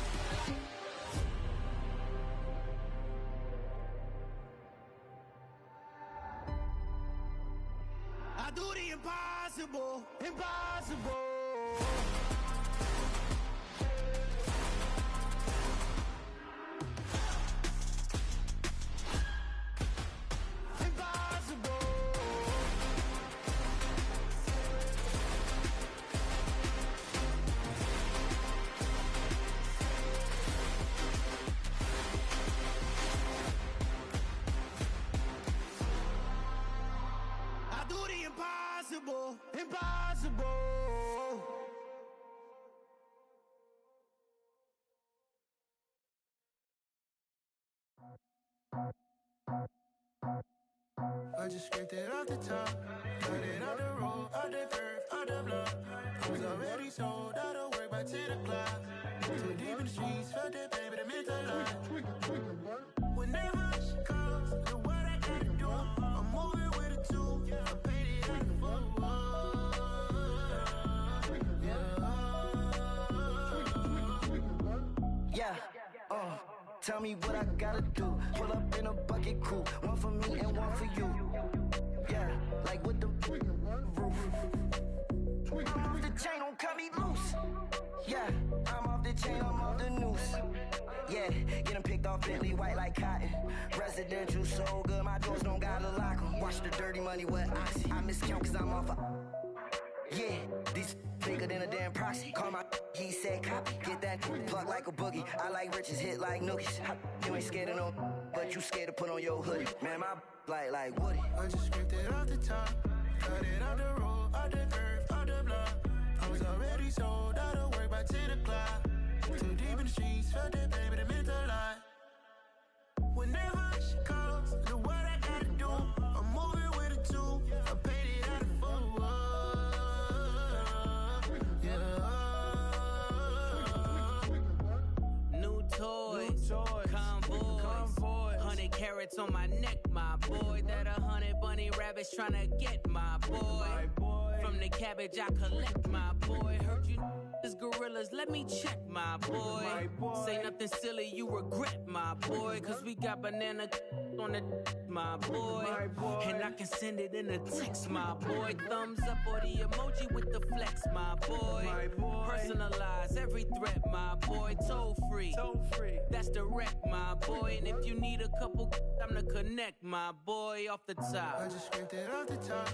[SPEAKER 7] I do the impossible, impossible. Impossible, impossible.
[SPEAKER 2] I just scraped it off the top, cut it off the road, off the curve, off the block. I was already sold out of work by 10 o'clock. Too deep in the streets, felt that baby, the mental lie. Whenever she calls, do what I gotta do. I'm moving with a two, I paid it out of full.
[SPEAKER 1] Yeah, tell me what I gotta do. Pull up in a bucket crew, one for me and one for you. Yeah, like with the roof. I'm off the chain, don't cut me loose. Yeah, I'm off the chain, I'm off the noose. Yeah, getting picked off Bentley white like cotton. Residential so good, my doors don't gotta lock 'em. Watch the dirty money with oxy. I miscount cause I'm off a... Yeah, These bigger than a damn proxy. Call my he said copy. Get that plug like a boogie. I like riches, hit like nookies. You ain't scared of no, but you scared to put on your hoodie. Man, my like Woody.
[SPEAKER 2] I just scraped it off the top, cut it out the road, out the curve, out the block. I was already sold out of work by 10 o'clock. Too deep in the streets, felt that baby, that meant a lot. Whenever she calls, do what I gotta do. I'm moving with a two, I paid it out of full. Yeah.
[SPEAKER 3] New toys, convoys, 100 carats on my neck, my boy. That 100 bunny rabbits tryna get my boy. From the cabbage I collect, my boy. Heard you is gorillas, let me check, my boy. Say nothing silly, you regret, my boy. Cause we got banana on the my boy. And I can send it in a text, my boy. Thumbs up or the emoji with the flex, my boy. Personalize every threat, my boy. Toll free, that's direct, my boy. And if you need a couple, I'm to connect, my boy, off the top.
[SPEAKER 2] I just scraped it off the top,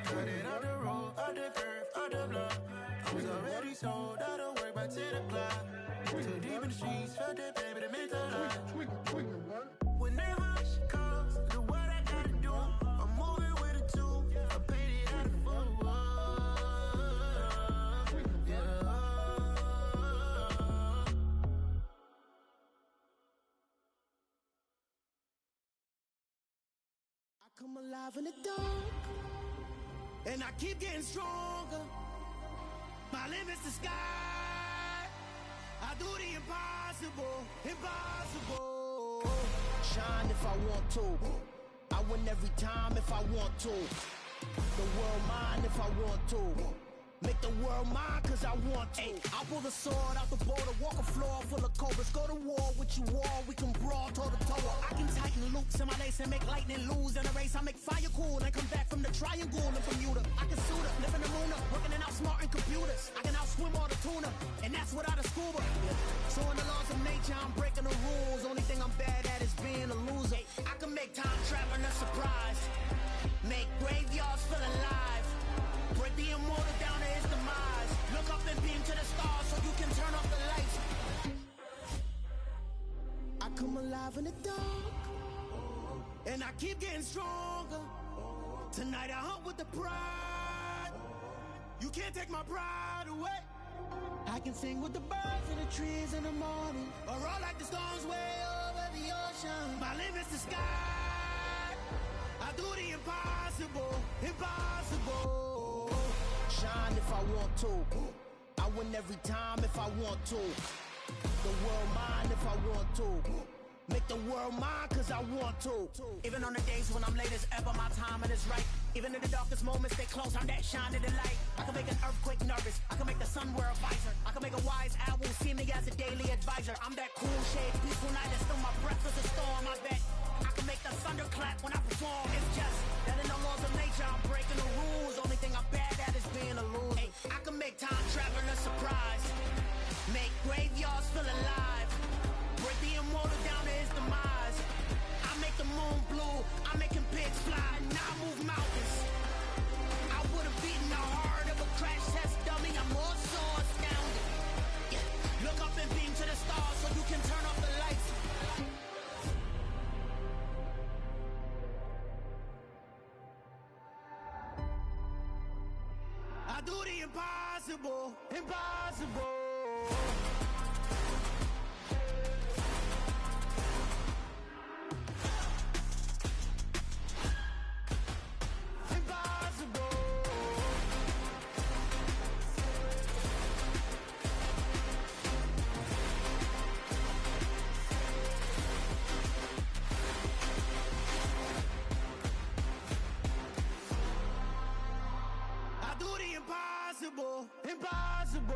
[SPEAKER 2] cut it out the road, out the curve, out the block. I was already sold out of work by 10 o'clock. Too deep in the streets, felt that baby, that meant a lot. Whenever she calls, do what I gotta do. I'm moving with a two, I paid it out of full. Yeah.
[SPEAKER 7] I come alive in the dark, and I keep getting stronger. My limit's the sky. I do the impossible, impossible. Shine if I want to. I win every time if I want to. The world mine if I want to. Make the world mine cause I want to. Ay, I'll pull the sword out the border, walk a floor full of cobras. Go to war with you all, we can brawl toe to toe. I can tighten loops in my lace and make lightning lose in a race. I make fire cool and come back from the triangle in Bermuda. I can suit up, live in the moon up, working and outsmarting computers. I can outswim all the tuna, and that's without a scuba. So in the laws of nature, I'm breaking the rules. Only thing I'm bad at is being a loser. I can make time traveling a surprise, make graveyards feel alive. Break the immortal down to his demise. Look up and beam to the stars so you can turn off the lights. I come alive in the dark, and I keep getting stronger. Tonight I hunt with the pride. You can't take my pride away. I can sing with the birds and the trees in the morning, or roll like the storms way over the ocean. My limit's the sky. I do the impossible, impossible. Shine if I want to. I win every time if I want to. The world mine if I want to. Make the world mine cause I want to. Even on the days when I'm late as ever, my timing is right. Even in the darkest moments, stay close, I'm that shine in the light. I can make an earthquake nervous, I can make the sun wear a visor. I can make a wise owl see me as a daily advisor. I'm that cool shade, peaceful night, and still my breath is a storm, I bet. I can make the thunder clap when I perform. It's just that in the laws of nature, I'm breaking the rules. Only thing I'm bad at is being a loser. Hey, I can make time traveling a surprise, make graveyards feel alive. Break the immortal down to his demise. I make the moon blue, I'm making pigs fly, now I move mountains. I would have beaten the heart of a crash test dummy. I'm more so astounded. Yeah. Look up and beam to the stars so you can turn off the lights. I do the impossible, impossible. Impossible, impossible.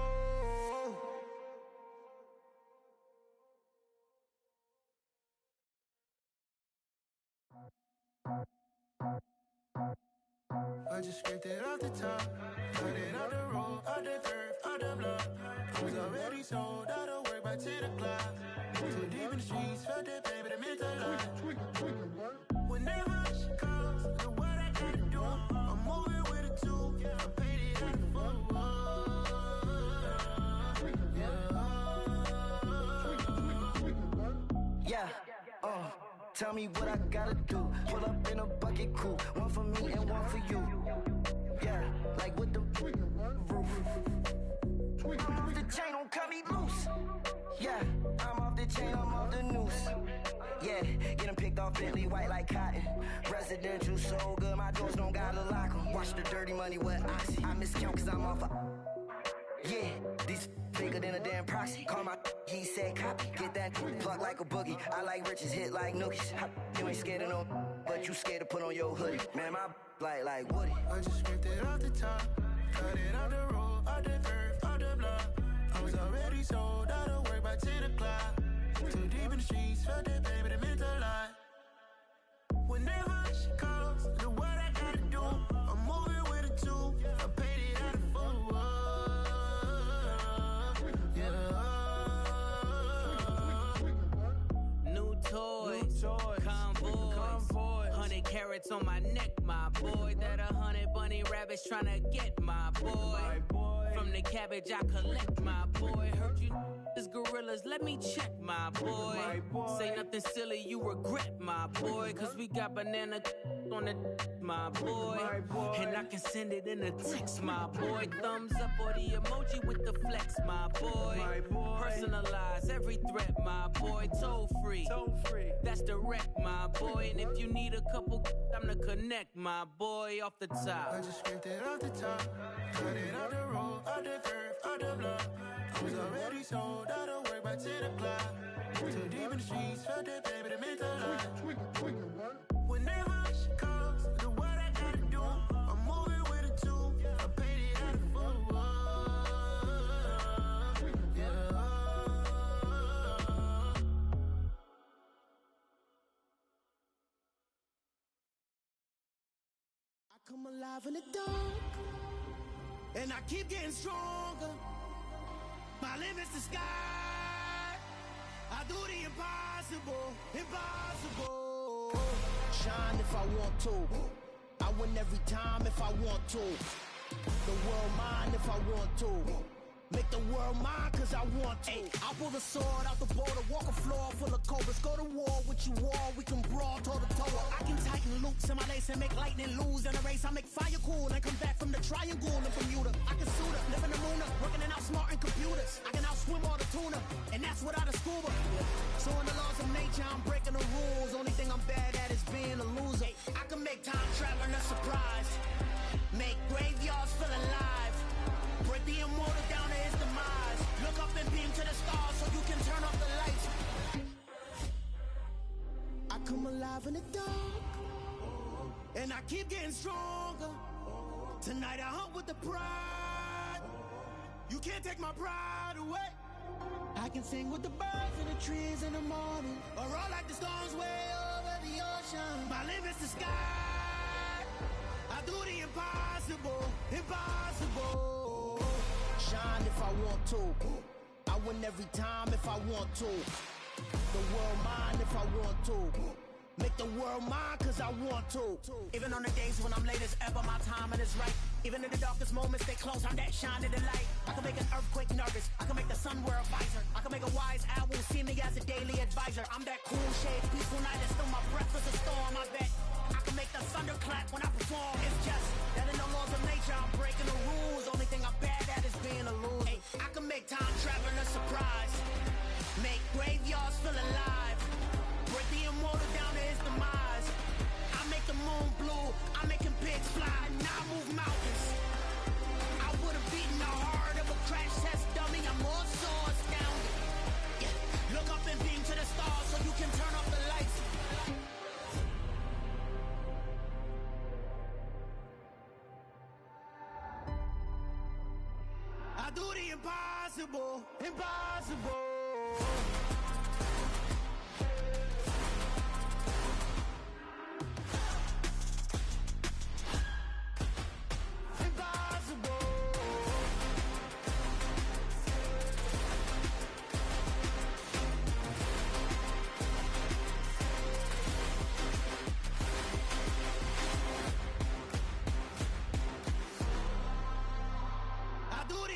[SPEAKER 2] I just scraped it off the top, cut it out the road, out the curve, out the block. I was already sold out of work by 10 o'clock. Too deep in the streets, felt that baby, that meant a lot. Whenever she calls, do what I gotta do. I'm moving with a two, I paid it out of full.
[SPEAKER 1] Tell me what I gotta do. Pull up in a bucket coupe, one for me and one for you. Yeah, like with the roof. I'm off the chain, don't cut me loose. Yeah, I'm off the chain, I'm off the noose. Yeah, getting picked off Bentley white like cotton. Residential so good, my doors don't gotta lock 'em. Watch the dirty money with Oxy. I miscount cause I'm off a... Yeah, these bigger than a damn proxy. Call my he said copy. Get that plug like a boogie. I like riches, hit like nookies. You ain't scared of no, but you scared to put on your hoodie. Man, my like Woody.
[SPEAKER 2] I just scraped it off the top, cut it off the road, off the curve, off the block. I was already sold out of work by 10 o'clock. Too deep in the streets, felt that baby, that meant a lot. Whenever she calls, do what I gotta do. I'm moving with a two, I paid it out of full. Yeah.
[SPEAKER 3] New toys, convoy, 100 carats on my neck, my boy. That 100 bunny rabbits tryna get my boy. From the cabbage I collect, my boy. Heard you is gorillas, let me check, my boy. Say nothing silly, you regret, my boy. Cause we got banana on the my boy. And I can send it in a text, my boy. Thumbs up or the emoji with the flex, my boy. Personalize every threat, my boy. Toll free, that's direct, my boy. And if you need a couple, I'm the connect, my boy. Off the top,
[SPEAKER 2] I just scraped it off the top, cut it off the road, off the curve, off the block. I was already sold out of work by 10 o'clock. Too deep in the streets, felt that baby, that meant a lot. Whenever she calls, do what I gotta do. I'm moving with a two, I paid it out of full. Yeah.
[SPEAKER 7] I come alive in the dark, and I keep getting stronger. My limit's the sky. I do the impossible, impossible. Shine if I want to. I win every time if I want to. The world mine if I want to. Make the world mine cause I want to. I'll pull the sword out the border, walk a floor full of cobras. Go to war with you all, we can brawl toe to toe. I can tighten loops in my lace and make lightning lose in a race. I make fire cool and come back from the triangle in Bermuda. I can suit up, live in the moon, working and outsmarting computers. I can outswim all the tuna, and that's without a scuba. So in the laws of nature, I'm breaking the rules. Only thing I'm bad at is being a loser. I can make time traveling a surprise, make graveyards feel alive, break the immortal down to his demise. Look up and beam to the stars so you can turn off the lights. I come alive in the dark, and I keep getting stronger. Tonight I hunt with the pride. You can't take my pride away. I can sing with the birds and the trees in the morning, or roll like the storms way over the ocean. My limit's the sky. I do the impossible, impossible. Shine if I want to. I win every time if I want to. The world mine if I want to. Make the world mine cause I want to. Even on the days when I'm late as ever, my timing is right. Even in the darkest moments, they close, I'm that shining the light. I can make an earthquake nervous, I can make the sun wear a visor. I can make a wise owl see me as a daily advisor. I'm that cool shade, peaceful night, and still my breath is a storm. I bet I can make the thunder clap when I perform. It's just that in the laws of nature, I'm breaking the rules. Only thing I'm bad at is being a loser. I can make time traveling a surprise, make graveyards feel alive, break the immortal down to his demise. I make the moon blue, I'm making pigs fly, now I move mountains. I would've beaten the heart of a crash test dummy, I'm more so astounded. Yeah. Look up and beam to the stars so you can turn off the lights. I do the impossible, impossible.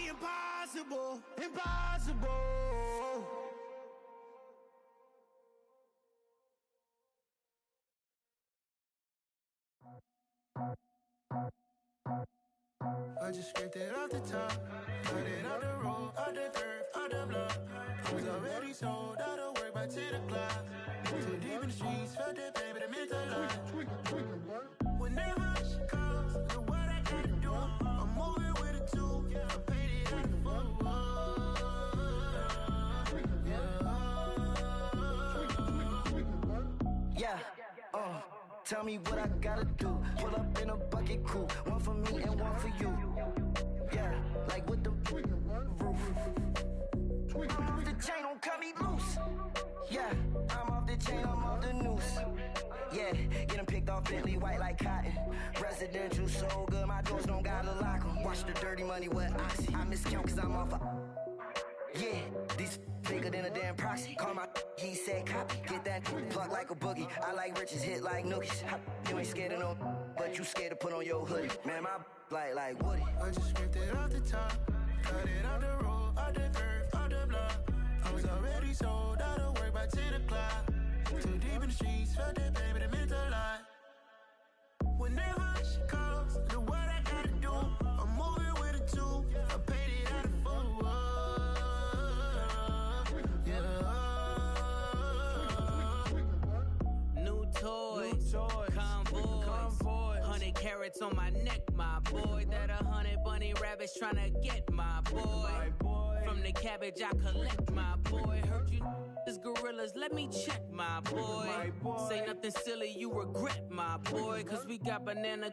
[SPEAKER 7] Impossible, impossible.
[SPEAKER 2] just scraped it off the top. Cut it out the road, out the curve, out the block. I was already sold out of work by 10 o'clock. Too deep in the streets, felt that pain, but it meant a lot. Whenever she calls, look what I gotta do. I'm moving with a two. I paid it out the full.
[SPEAKER 1] Yeah, tell me what I gotta do. Pull up in a bucket crew, one for me and one for you. Yeah, like with the roof. I'm off the chain, don't cut me loose. Yeah, I'm off the chain, I'm off the noose. Yeah, get them picked off Bentley, white like cotton. Residential so good, my doors don't gotta lock them. Watch the dirty money with Oxy. I miscount cause I'm off a... Yeah, these bigger than a damn proxy. Call my he said copy. Get that plug like a boogie. I like riches, hit like nookies. You ain't scared of no, but you scared to put on your hoodie. Man, my like Woody.
[SPEAKER 2] I just scraped it off the top. Cut it out the road, out the curve, out the block. I was already sold out of work by 10 o'clock. Too deep in the streets, felt that pain, but it meant a lot. Whenever she calls, look what I gotta do. I'm moving with a two. I paid it out of full.
[SPEAKER 3] New toys, convoy, 100 carats on my neck, my boy. That 100 bunny rabbits tryna get my boy. From the cabbage I collect, my boy. Heard you is gorillas, let me check, my boy. Say nothing silly, you regret, my boy. Cause we got banana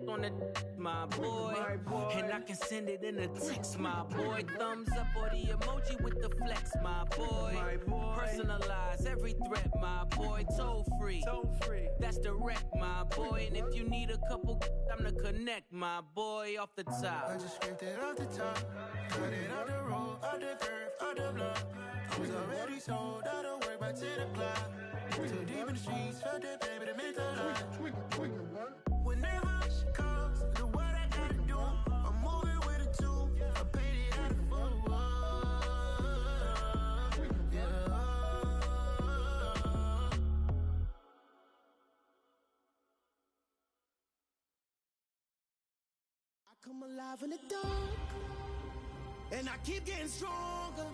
[SPEAKER 3] on the my boy. And I can send it in a text, my boy. Thumbs up or the emoji with the flex, my boy. Personalize every threat, my boy. Toll free, that's direct, my boy. And if you need a couple, I'm to connect, my boy, off the top.
[SPEAKER 2] I just scraped it off the top. Cut it out the road, out the curve, out the block. I was already sold out of work by 10 o'clock. Too deep in the streets, felt that pain, but it meant a lot. Whenever she calls, look what I gotta do. I'm moving with a two. I paid it out of full.
[SPEAKER 7] I come alive in the dark, and I keep getting stronger.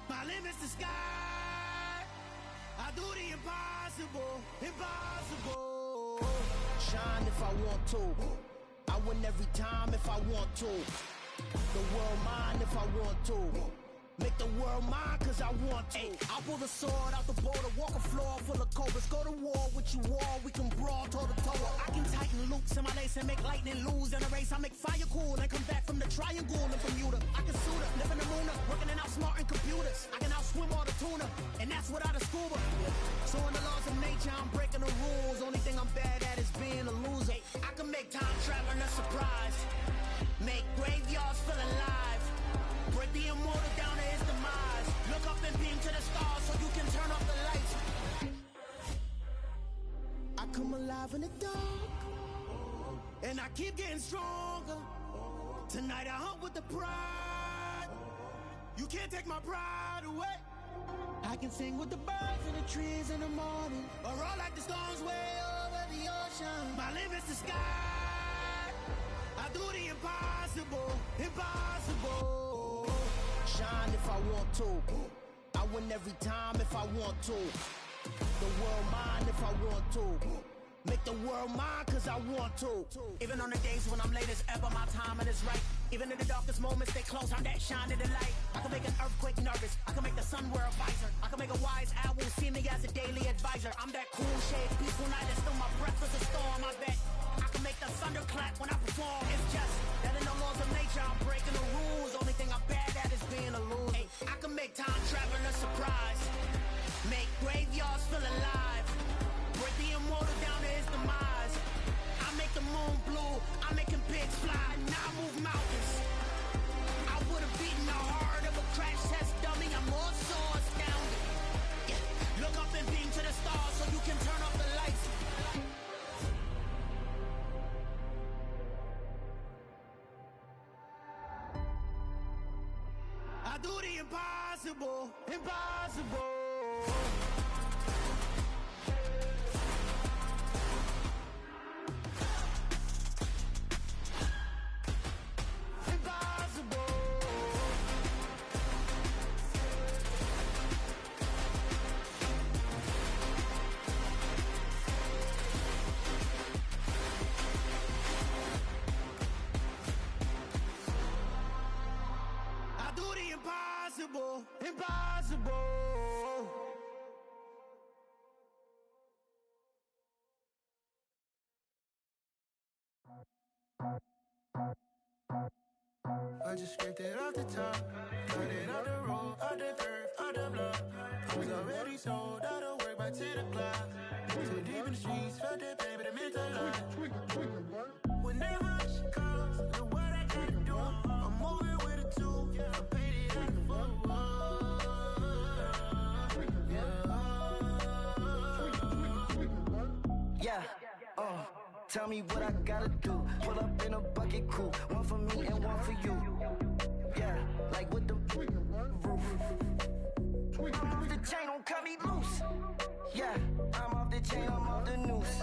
[SPEAKER 7] My limit's the sky. I do the impossible, impossible. Shine if I want to. I win every time if I want to. The world mine if I want to. Make the world mine cause I want to. Ay, I'll pull the sword out the border, walk a floor full of cobras. Go to war with you all, we can brawl toe to toe. I can tighten loops in my lace and make lightning lose in a race. I make fire cool and come back from the triangle in Bermuda. I can suit up, live in the moon, working and outsmarting computers. I can outswim all the tuna, and that's without a scuba. So in the laws of nature, I'm breaking the rules. Only thing I'm bad at is being a loser. Ay, I can make time traveling a surprise. Make graveyards feel alive. Break the immortal down to his demise. Look up and beam to the stars so you can turn off the lights. I come alive in the dark, and I keep getting stronger. Tonight I hunt with the pride. You can't take my pride away. I can sing with the birds and the trees in the morning, or roll like the storms way over the ocean. My limit's the sky. I do the impossible, impossible. Shine if I want to. I win every time if I want to. The world mine if I want to. Make the world mine cause I want to. Even on the days when I'm late as ever, my timing is right. Even in the darkest moments, stay close, I'm that shine in the light. I can make an earthquake nervous, I can make the sun wear a visor. I can make a wise owl see me as a daily advisor. I'm that cool shade, peaceful night, and still my breath is a storm, I bet. I can make the thunder clap when I perform. It's just that in the laws of nature, I'm breaking the rules. Only thing I'm bad at is being a loser. Ay, I can make time traveling a surprise. Make graveyards feel alive. Break the immortal down to his demise. I make the moon blue, I'm making pigs fly. Now I move mountains. I would have beaten the heart of a crash test dummy. I'm more so astounded. Yeah. Look up and beam to the stars so you can turn off the lights. I do the impossible, impossible. I do the impossible, impossible.
[SPEAKER 2] I just scraped it off the top, got it out the road, out the dirt, out the block. I was already sold, out of work by 10 o'clock. Too deep in the streets, felt that pain, but it meant a lot. Whenever she calls, know what I gotta do. I'm moving with a two, I paid it out the full.
[SPEAKER 1] Yeah, tell me what I gotta do. Pull up in a bucket crew, one for me and one for you. Yeah, like with the roof. I'm off the chain, don't cut me loose. Yeah, I'm off the chain, I'm off the noose.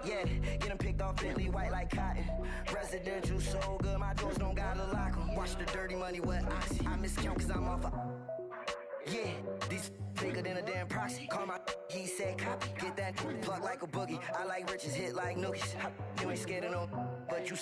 [SPEAKER 1] Yeah, getting picked off Bentley white like cotton. Residential so good, my doors don't gotta lock 'em. Watch the dirty money with oxy. I miscount cause I'm off a... Yeah, these bigger than a damn proxy. Call my he said copy. Get that plug like a boogie. I like riches, hit like nookies. You ain't scared of no, but you